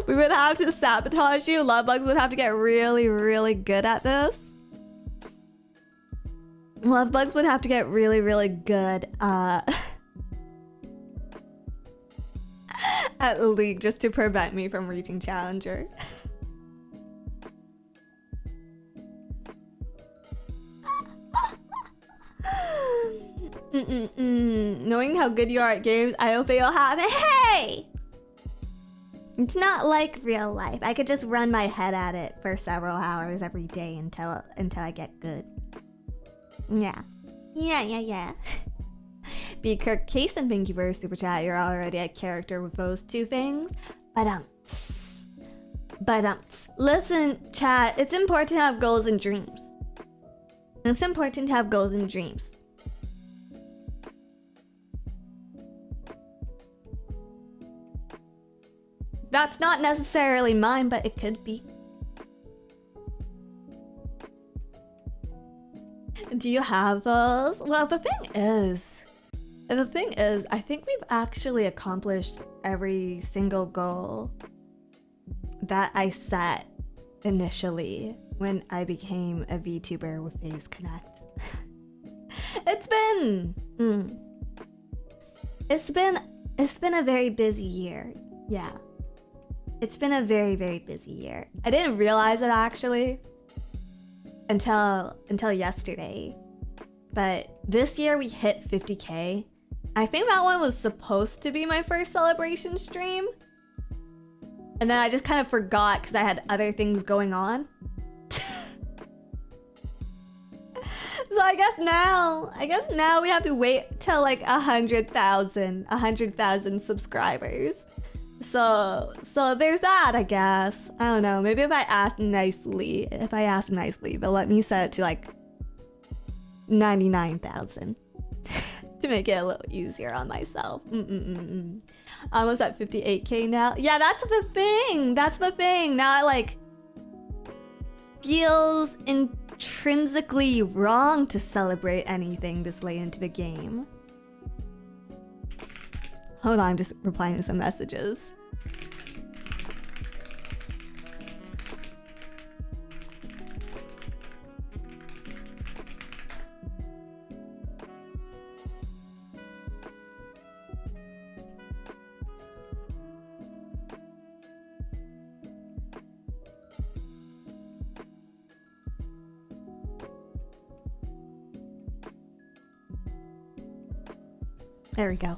We would have to sabotage you. Lovebugs would have to get really good at this. Lovebugs would have to get really good at League just to prevent me from reaching Challenger. Knowing how good you are at games, I hope you'll have it. Hey! It's not like real life. I could just run my head at it for several hours every day until I get good. Yeah. Be Kirk Kaysen, thank you for a super chat. You're already a character with those 2 things. But listen, chat, it's important to have goals and dreams. It's important to have goals and dreams. That's not necessarily mine, but it could be. Do you have those? Well, the thing is, I think we've actually accomplished every single goal that I set initially when I became a VTuber with FaZe Connect. It's been a very busy year. Yeah. It's been a very busy year. I didn't realize it actually until yesterday. But this year we hit 50K. I think that one was supposed to be my first celebration stream. And then I just kind of forgot because I had other things going on. So I guess now we have to wait till like 100,000 subscribers. So there's that, I guess. I don't know. Maybe if I ask nicely, they'll let me set it to like 99,000 to make it a little easier on myself. Almost at 58K now. Yeah, that's the thing. Now it like feels intrinsically wrong to celebrate anything this late into the game. Hold on, I'm just replying to some messages. There we go.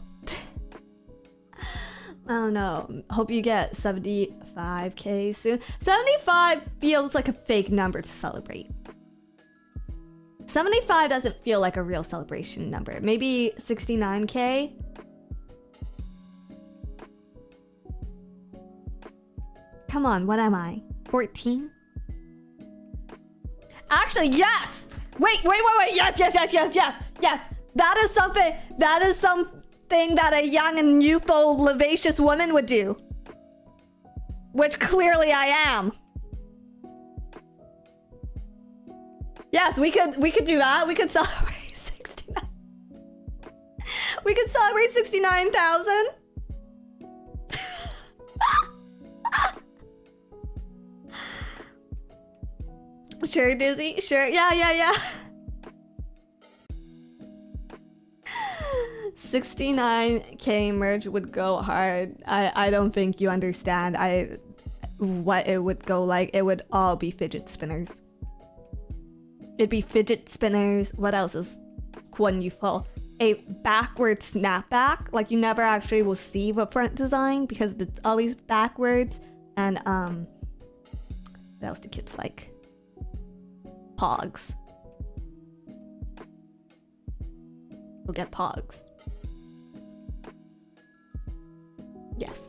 I don't know. Hope you get 75K soon. 75 feels like a fake number to celebrate. 75 doesn't feel like a real celebration number. Maybe 69K? Come on, what am I? 14? Actually, yes! Wait. Yes. That is something that a young and youthful, vivacious woman would do. Which clearly I am. Yes, we could do that. We could celebrate 69. We could celebrate 69,000. Sure, Dizzy. Sure. Yeah. 69K merch would go hard. I don't think you understand. What it would go like. It would all be fidget spinners. It'd be fidget spinners. What else is cool and youthful? A backward snapback. Like you never actually will see the front design because it's always backwards. And what else do kids like? Pogs. We'll get pogs. Yes.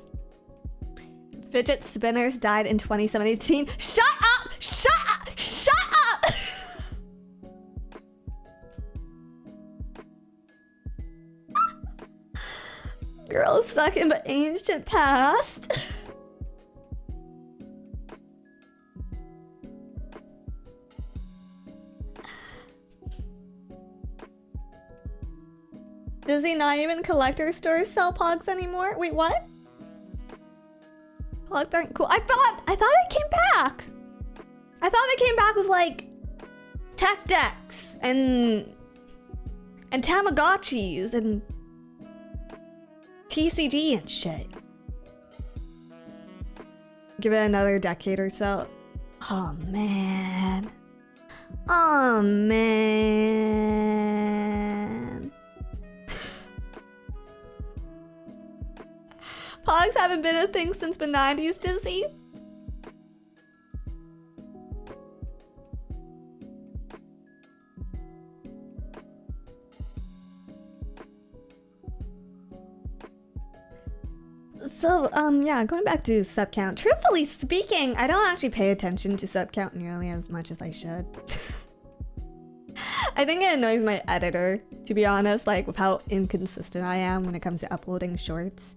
Fidget spinners died in 2017. Shut up! Girl stuck in the ancient past. Does he not even collector stores sell pogs anymore? Wait, what? Pogs aren't cool. I thought they came back. I thought they came back with like tech decks and Tamagotchis and TCG and shit. Give it another decade or so. Oh man. Pogs haven't been a thing since the 90s, Dizzy. So, yeah, going back to sub count. Truthfully speaking, I don't actually pay attention to sub count nearly as much as I should. I think it annoys my editor, to be honest, like with how inconsistent I am when it comes to uploading shorts.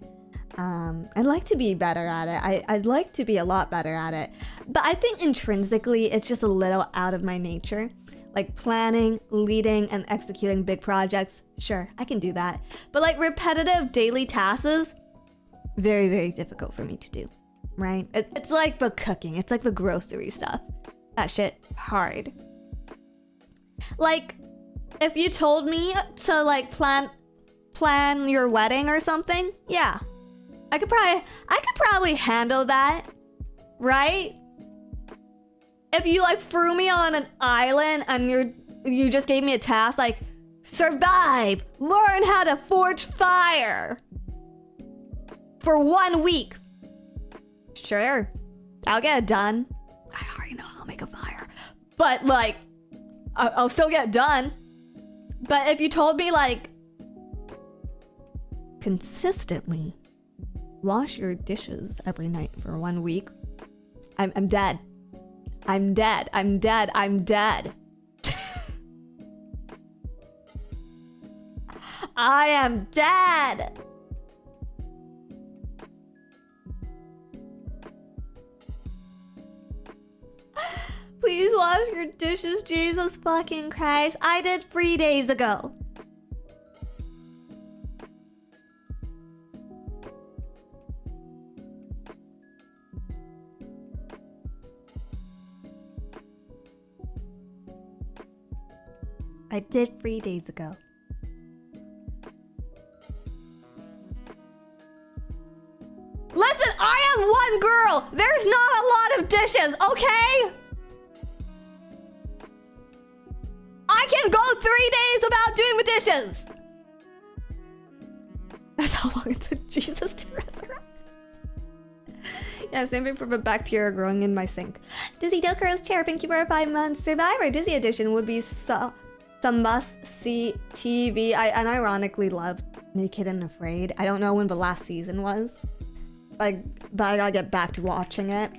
I'd like to be better at it. I'd like to be a lot better at it. But I think intrinsically, it's just a little out of my nature. Like planning, leading, and executing big projects. Sure, I can do that. But like repetitive daily tasks, very, very difficult for me to do, right? It's like the cooking. It's like the grocery stuff. That shit, hard. Like, if you told me to like plan your wedding or something, yeah. I could probably handle that, right? If you like threw me on an island and you just gave me a task like survive, learn how to forge fire for 1 week. Sure, I'll get it done. I already know how to make a fire, but like I'll still get it done. But if you told me like consistently wash your dishes every night for 1 week, I'm dead. I'm dead. I am dead. Please wash your dishes, Jesus fucking Christ. I did 3 days ago. I did 3 days ago. Listen, I am one girl. There's not a lot of dishes, okay? I can go 3 days without doing the dishes. That's how long it took Jesus to resurrect. Yeah, same thing for the bacteria growing in my sink. Dizzy Dokoro's chair, thank you for 5 months. Survivor Dizzy Edition would be some must-see TV. I unironically love Naked and Afraid. I don't know when the last season was, but I gotta get back to watching it.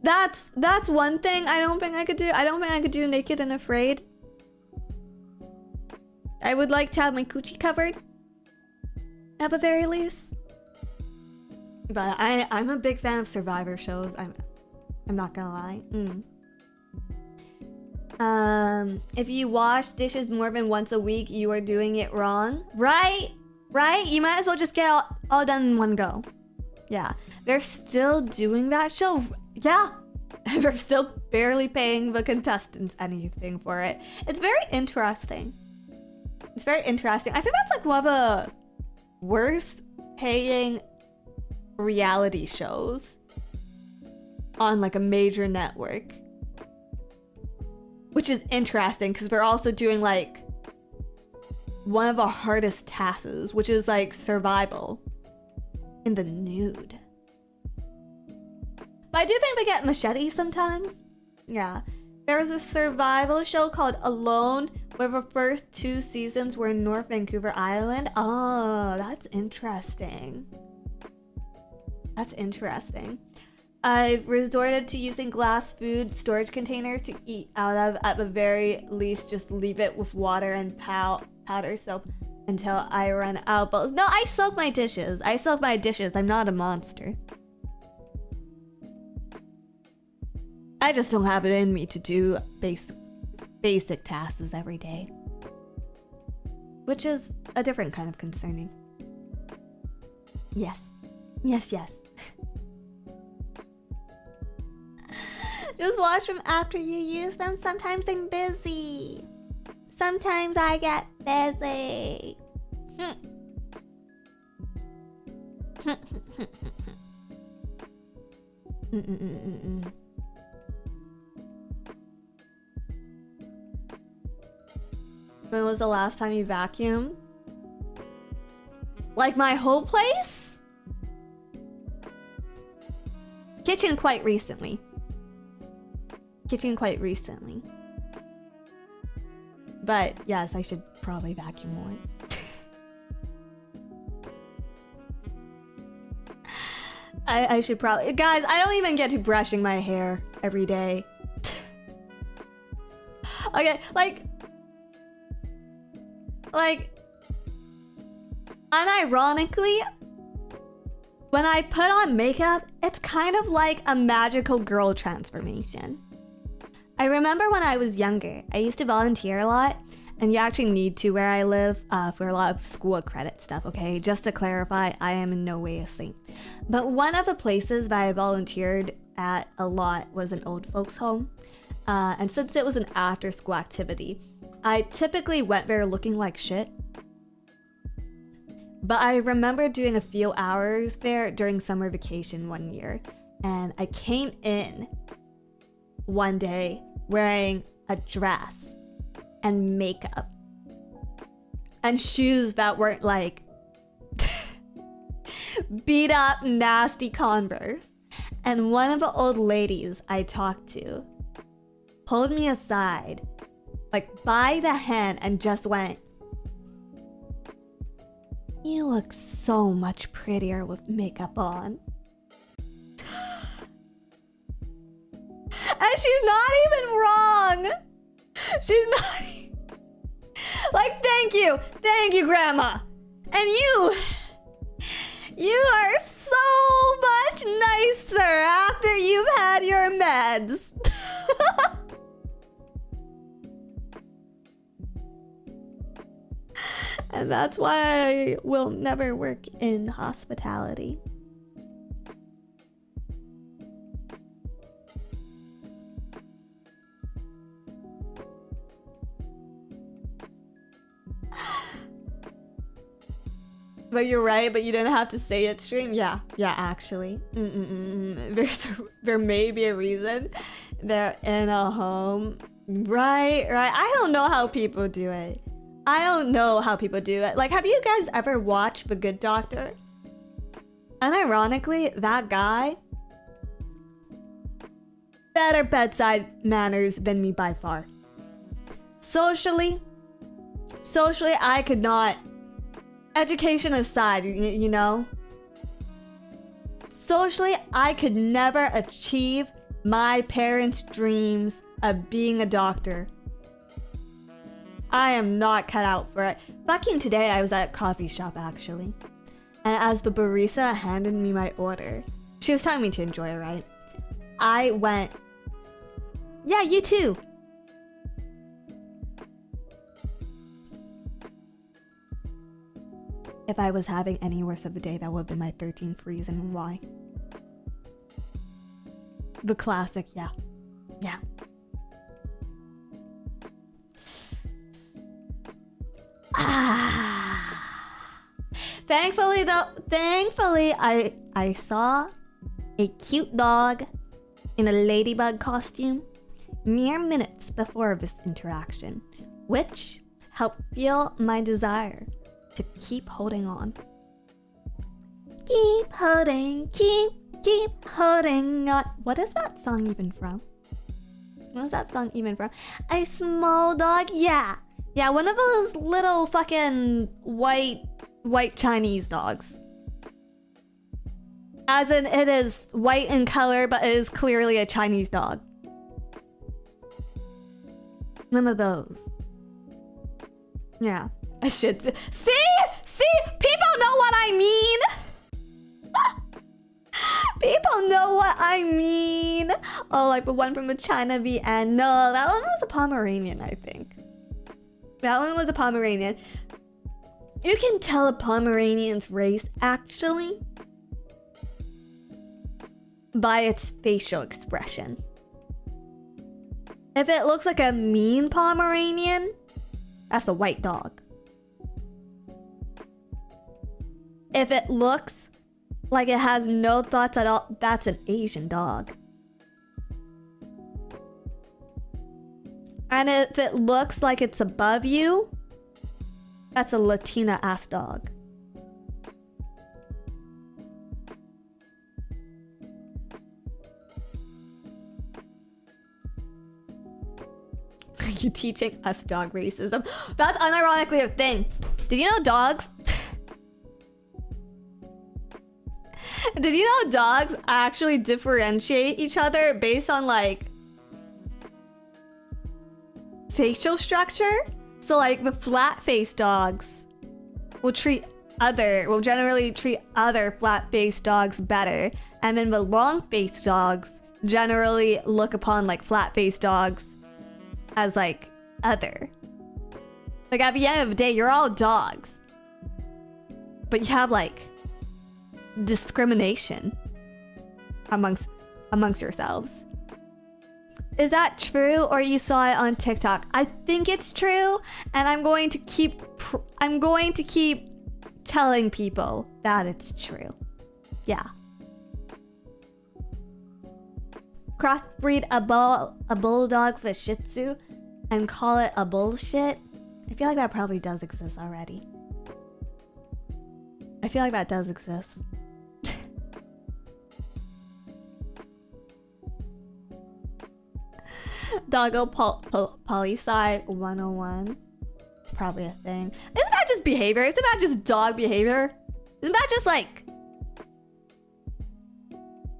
That's one thing I don't think I could do. I don't think I could do Naked and Afraid. I would like to have my coochie covered, at the very least. But I'm a big fan of Survivor shows. I'm not gonna lie. If you wash dishes more than once a week, you are doing it wrong. Right? You might as well just get all done in one go. Yeah. They're still doing that show. Yeah. They're still barely paying the contestants anything for it. It's very interesting. I think that's like one of the worst paying reality shows on like a major network. Which is interesting because they're also doing like one of the hardest tasks, which is like survival in the nude. But I do think they get machetes sometimes. Yeah. There was a survival show called Alone, where the first 2 seasons were in North Vancouver Island. Oh, that's interesting. I've resorted to using glass food storage containers to eat out of. At the very least, just leave it with water and powder soap until I run out. But no, I soak my dishes. I'm not a monster. I just don't have it in me to do basic tasks every day. Which is a different kind of concerning. Yes. Just wash them after you use them. Sometimes I'm busy. Sometimes I get busy. When was the last time you vacuumed? Like my whole place? Kitchen quite recently. But yes, I should probably vacuum more. I should probably... Guys, I don't even get to brushing my hair every day. Okay, like, unironically, when I put on makeup, it's kind of like a magical girl transformation. I remember when I was younger, I used to volunteer a lot, and you actually need to where I live for a lot of school credit stuff, okay? Just to clarify, I am in no way a saint. But one of the places that I volunteered at a lot was an old folks home. And since it was an after school activity, I typically went there looking like shit. But I remember doing a few hours there during summer vacation one year, and I came in one day wearing a dress and makeup and shoes that weren't like beat up nasty Converse. And one of the old ladies I talked to pulled me aside, like by the hand, and just went, "You look so much prettier with makeup on." And she's not even wrong. She's not like, thank you, Grandma. And you are so much nicer after you've had your meds. And that's why I will never work in hospitality. But you're right, but you didn't have to say it, stream. Yeah, actually. There may be a reason they're in a home. Right. I don't know how people do it. Like, have you guys ever watched The Good Doctor? And ironically, that guy, better bedside manners than me by far. Socially, I could not. Education aside, you know. Socially, I could never achieve my parents' dreams of being a doctor. I am not cut out for it. Fucking today, I was at a coffee shop actually. And as the barista handed me my order, she was telling me to enjoy it, right? I went, yeah, you too. If I was having any worse of a day, that would have been my 13th reason why. The classic, yeah. Yeah. Thankfully I saw a cute dog in a ladybug costume mere minutes before this interaction, which helped fuel my desire to keep holding on. Keep holding on. What is that song even from? What is that song even from? A small dog? Yeah, one of those little fucking white Chinese dogs. As in, it is white in color, but it is clearly a Chinese dog. One of those. Yeah, I should see. People know what I mean. People know what I mean. Oh, like the one from the China VN. No, that one was a Pomeranian, I think. That one was a Pomeranian. You can tell a Pomeranian's race, actually, by its facial expression. If it looks like a mean Pomeranian, that's a white dog. If it looks like it has no thoughts at all, that's an Asian dog. And if it looks like it's above you, that's a Latina ass dog. Are you teaching us dog racism? That's unironically a thing. Did you know dogs? Did you know dogs actually differentiate each other based on like facial structure? So like the flat-faced dogs will generally treat other flat-faced dogs better, and then the long-faced dogs generally look upon like flat-faced dogs as like other. Like at the end of the day, you're all dogs, but you have like discrimination amongst yourselves. Is that true, or you saw it on TikTok? I think it's true, and I'm going to keep telling people that it's true. Yeah. Crossbreed a bulldog for Shih Tzu and call it a bullshit. I feel like that probably does exist already. I feel like that does exist. Doggo Poli-Sci 101. It's probably a thing. Isn't that just behavior? Isn't that just dog behavior? Isn't that just like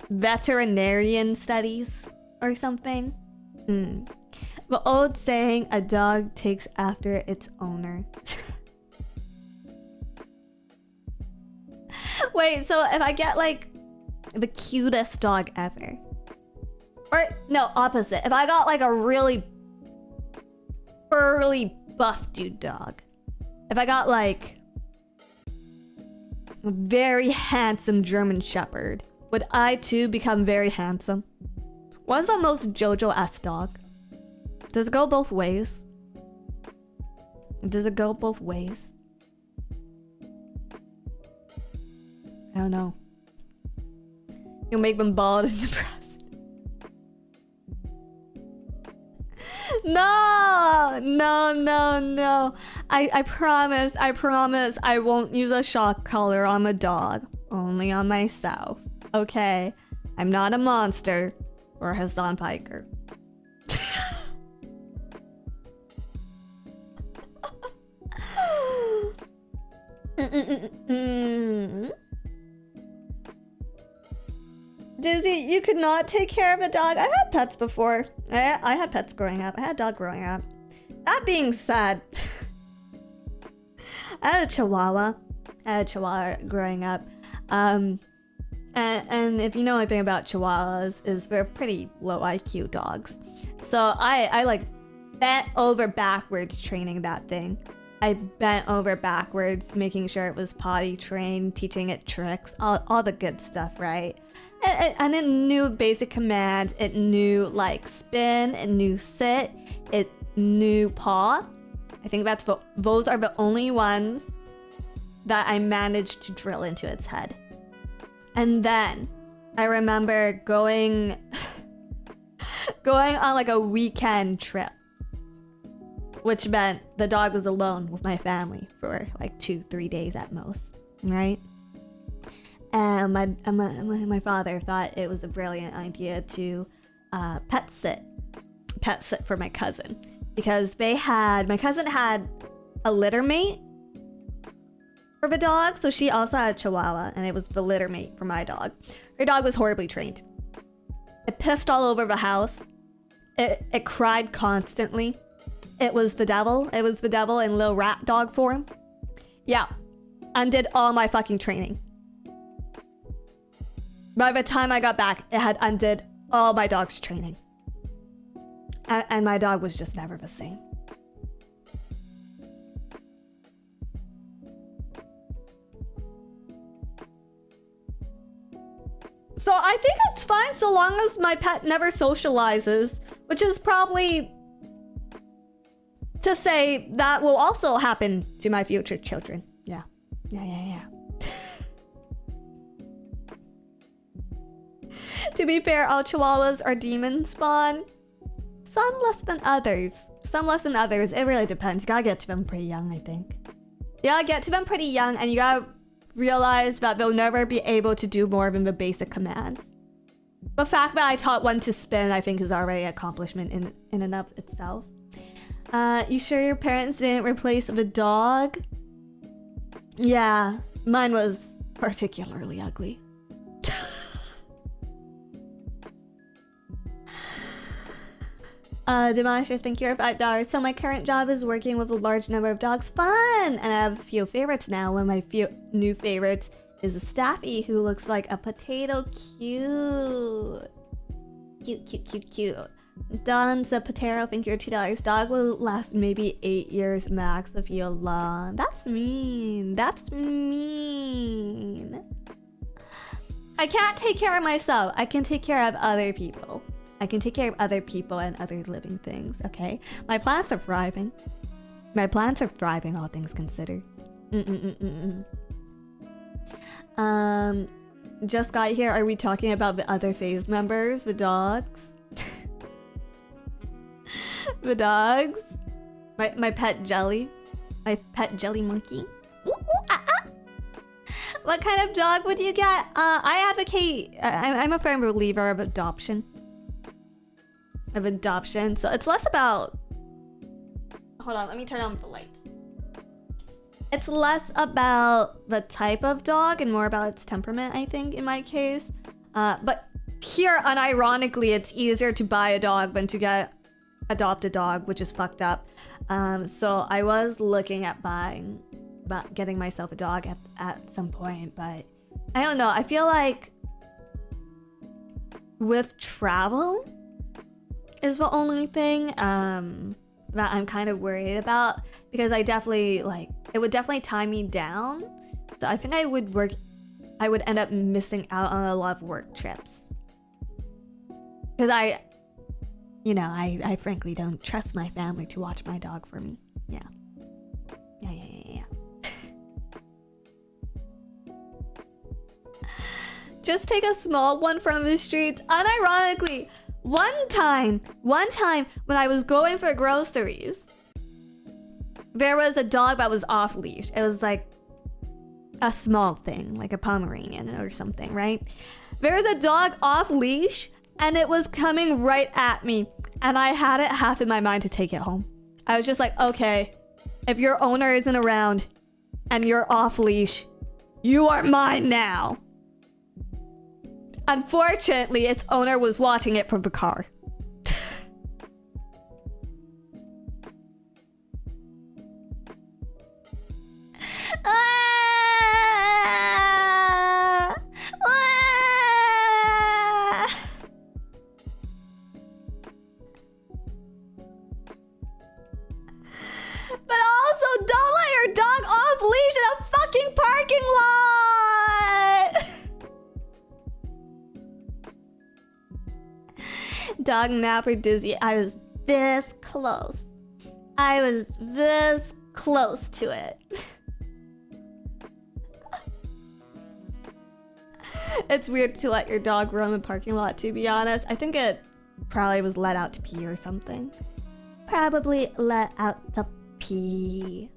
veterinarian studies or something? The old saying, a dog takes after its owner. Wait, so if I get like the cutest dog ever, or no, opposite. If I got like a really burly buff dude dog, if I got like a very handsome German Shepherd, would I too become very handsome? What's the most JoJo-esque dog? Does it go both ways? Does it go both ways? I don't know. You'll make them bald and depressed. No. I promise I won't use a shock collar on a dog. Only on myself. Okay? I'm not a monster or Hassan Piker. Dizzy, you could not take care of a dog. I've had pets before. I had pets growing up. I had a dog growing up. That being said, I had a Chihuahua. Growing up. And if you know anything about Chihuahuas, is they're pretty low IQ dogs. So I like bent over backwards training that thing. I bent over backwards, making sure it was potty trained, teaching it tricks, all the good stuff, right? And it knew basic commands. It knew like spin, it knew sit, it knew paw. I think those are the only ones that I managed to drill into its head. And then I remember going on like a weekend trip, which meant the dog was alone with my family for like 2-3 days at most, right? And my father thought it was a brilliant idea to pet sit for my cousin, because my cousin had a litter mate for the dog, so she also had a Chihuahua, and it was the litter mate for my dog. Her dog was horribly trained. It pissed all over the house. It cried constantly. It was the devil. It was the devil in little rat dog form. Yeah, undid all my fucking training. By the time I got back, it had undid all my dog's training. And my dog was just never the same. So I think it's fine so long as my pet never socializes, which is probably to say that will also happen to my future children. Yeah. To be fair, all Chihuahuas are demon spawn. Some less than others. It really depends. You gotta get to them pretty young, I think. You gotta get to them pretty young, and you gotta realize that they'll never be able to do more than the basic commands. The fact that I taught one to spin, I think, is already an accomplishment in and of itself. You sure your parents didn't replace the dog? Yeah, mine was particularly ugly. Demonstrous, thank you for $5. So my current job is working with a large number of dogs. Fun! And I have a few favorites now. One of my few new favorites is a Staffy who looks like a potato. Cute. Don's a potato, thank you for $2. Dog will last maybe 8 years max if you alone. That's mean. I can't take care of myself. I can take care of other people. I can take care of other people and other living things, okay? My plants are thriving. All things considered. Just got here. Are we talking about the other phase members? The dogs? The dogs? My pet Jelly? My pet Jelly monkey? What kind of dog would you get? I advocate... I'm a firm believer of adoption. So it's less about... Hold on, let me turn on the lights. It's less about the type of dog and more about its temperament, I think, in my case. But here, unironically, it's easier to buy a dog than to adopt a dog, which is fucked up. So I was looking at getting myself a dog at some point, but I don't know. I feel like with travel is the only thing that I'm kind of worried about, because I definitely it would definitely tie me down. So I think I would end up missing out on a lot of work trips, because I frankly don't trust my family to watch my dog for me. Yeah. Just take a small one from the streets. Unironically, one time when I was going for groceries, there was a dog that was off leash. It was like a small thing, like a Pomeranian or something, right? There was a dog off leash, and it was coming right at me, and I had it half in my mind to take it home. I was just like, okay, if your owner isn't around, and you're off leash. You are mine now. Unfortunately, its owner was watching it from the car. But also, don't let your dog off leash in a fucking parking lot! Dog napper dizzy. I was this close. I was this close to it. It's weird to let your dog roam in the parking lot, to be honest. I think it probably was let out to pee or something. Probably let out to pee.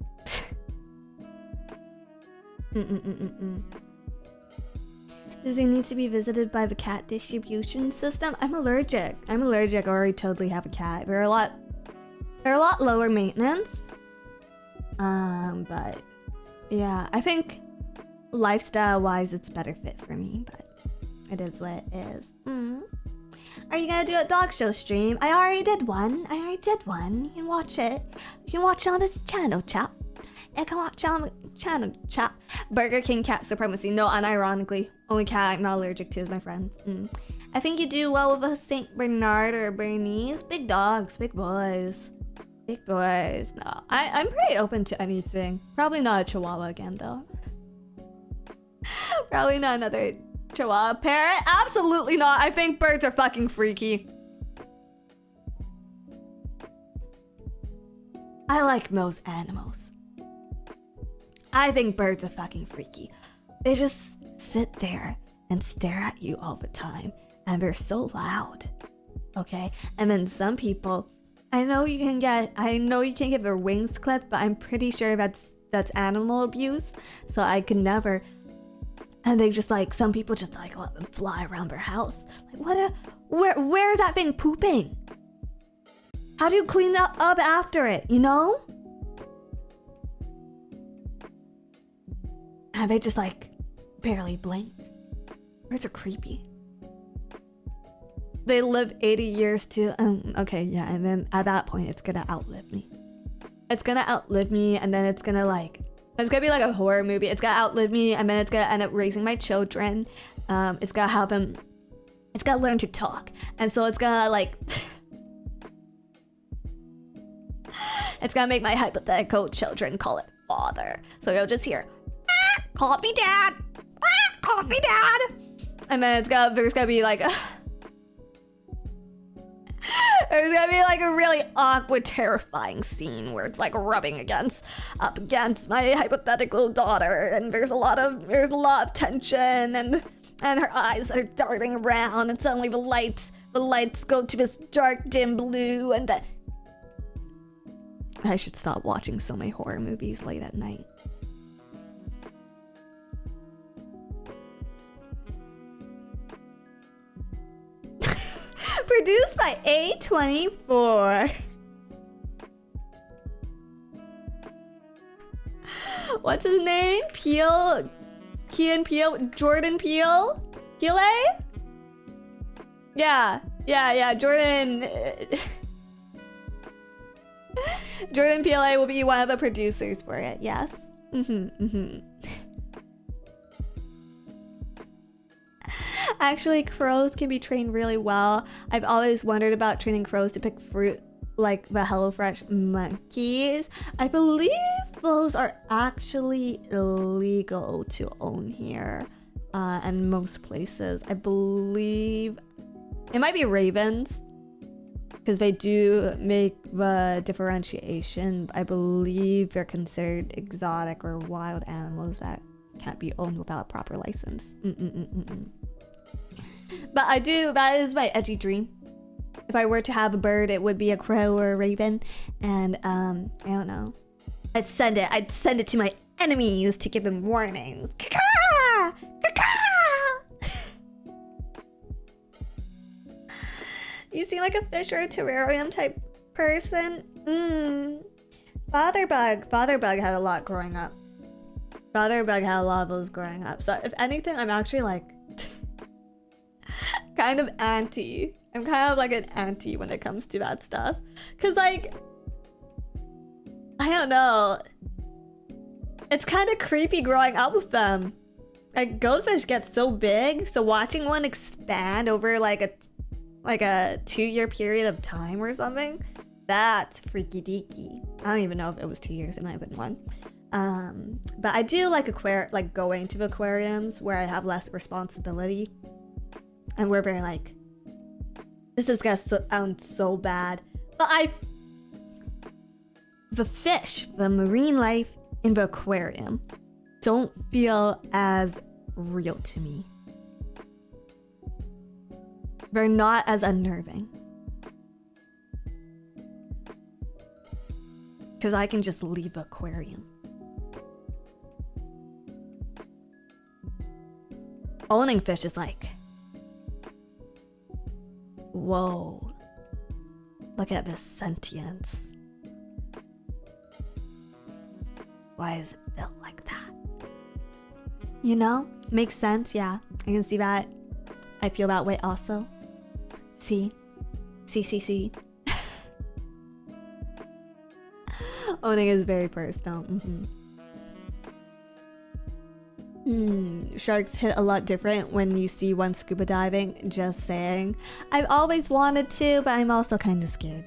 Does he need to be visited by the cat distribution system? I'm allergic. I already totally have a cat. They're a lot lower maintenance. But yeah, I think lifestyle-wise, it's better fit for me, but it is what it is. Are you gonna do a dog show stream? I already did one. You can watch it. You can watch it on this channel, chap. You can watch it on the channel, chap. Burger King cat supremacy. No, unironically. Only cat I'm not allergic to is my friends. I think you do well with a Saint Bernard or a Bernese. Big dogs, big boys. Big boys. No, I'm pretty open to anything. Probably not a Chihuahua again, though. Probably not another Chihuahua parrot. Absolutely not. I think birds are fucking freaky. I like most animals. I think birds are fucking freaky. They just sit there and stare at you all the time. And they're so loud. Okay? And then some people, I know you can get their wings clipped, but I'm pretty sure that's animal abuse. So I could never. And they just like, some people just like let them fly around their house. Like where is that thing pooping? How do you clean up after it, you know? And they just like barely blink. Birds are creepy. They live 80 years too. Okay, yeah, and then at that point it's gonna outlive me. It's gonna outlive me, and then it's gonna be like a horror movie. It's gonna outlive me, and then it's gonna end up raising my children. It's gonna have them. It's gonna learn to talk, and so it's gonna like. It's gonna make my hypothetical children call it father. So you'll just hear, "Call me dad, call me dad," and then there's gonna be like. There's gonna be like a really awkward, terrifying scene where it's like rubbing up against my hypothetical daughter, and there's a lot of tension, and her eyes are darting around, and suddenly the lights go to this dark, dim blue, and I should stop watching so many horror movies late at night. Produced by A24. What's his name? Peele? Key and Peele? Jordan Peele? Peele? Yeah. Jordan... Jordan Peele will be one of the producers for it, yes. Actually, crows can be trained really well. I've always wondered about training crows to pick fruit like the HelloFresh monkeys. I believe those are actually illegal to own here in most places. I believe it might be ravens because they do make the differentiation. I believe they're considered exotic or wild animals that can't be owned without a proper license. But that is my edgy dream. If I were to have a bird, it would be a crow or a raven. And I don't know. I'd send it to my enemies to give them warnings. Caw! Caw! You seem like a fish or a terrarium type person. Father Bug had a lot growing up. Brother Bug had a lot of those growing up. So if anything, I'm actually like kind of anti. I'm kind of like an anti when it comes to that stuff. Cause like, I don't know. It's kind of creepy growing up with them. Like goldfish get so big, so watching one expand over like a 2-year period of time or something, that's freaky deaky. I don't even know if it was 2 years, it might have been 1. But I do like going to aquariums where I have less responsibility. And we're very like, this is gonna sound so bad. But the fish, the marine life in the aquarium don't feel as real to me. They're not as unnerving. Because I can just leave the aquarium. Owning fish is like, whoa, look at this sentience. Why is it built like that? You know? Makes sense, yeah. I can see that. I feel that way also. See? See. Owning is very personal. Sharks hit a lot different when you see one scuba diving. Just saying. I've always wanted to, but I'm also kind of scared.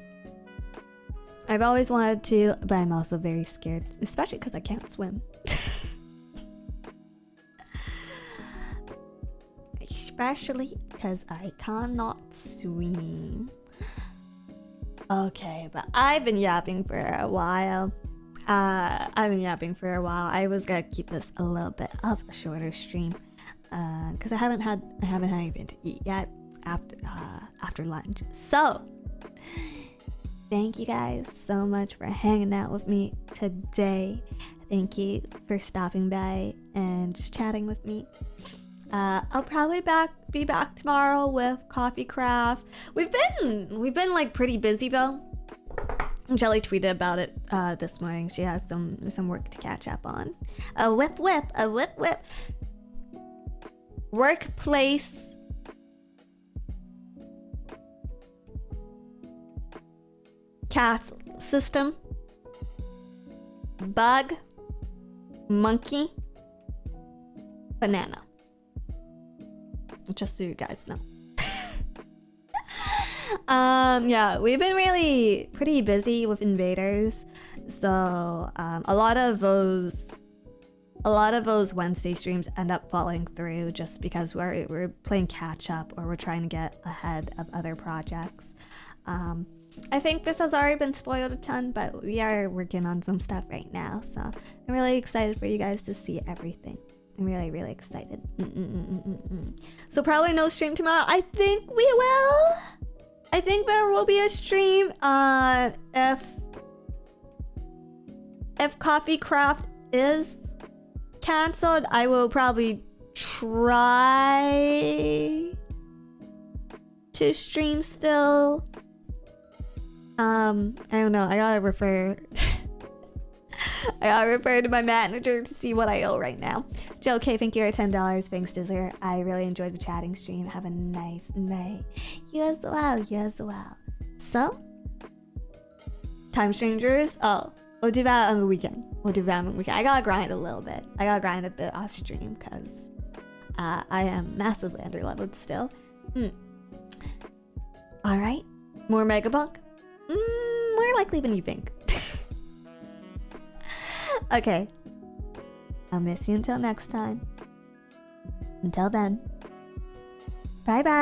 I've always wanted to, but I'm also very scared. Especially because I can't swim. Especially because I cannot swim. Okay, but I've been yapping for a while. I was gonna keep this a little bit of a shorter stream, because I haven't had anything to eat yet after lunch. So, thank you guys so much for hanging out with me today. Thank you for stopping by and just chatting with me. I'll probably be back tomorrow with Coffee Craft. We've been like pretty busy though. Jelly tweeted about it this morning. She has some work to catch up on. A whip. Workplace cat system. Bug. Monkey. Banana. Just so you guys know. Yeah, we've been really pretty busy with invaders, so a lot of those Wednesday streams end up falling through just because we're playing catch up or we're trying to get ahead of other projects. I think this has already been spoiled a ton, but we are working on some stuff right now, so I'm really excited for you guys to see everything. I'm really excited. So probably no stream tomorrow. I think we will. I think there will be a stream if Coffee Craft is cancelled. I will probably try to stream still. I don't know. I gotta refer to my manager to see what I owe right now. Joe K, thank you for $10. Thanks, Dizzer. I really enjoyed the chatting stream. Have a nice night. You as well. So, Time Strangers. Oh, we'll do that on the weekend. I gotta grind a little bit. I gotta grind a bit off stream because I am massively underleveled still. Alright. More Megabunk? More likely than you think. Okay. I'll miss you until next time. Until then. Bye-bye.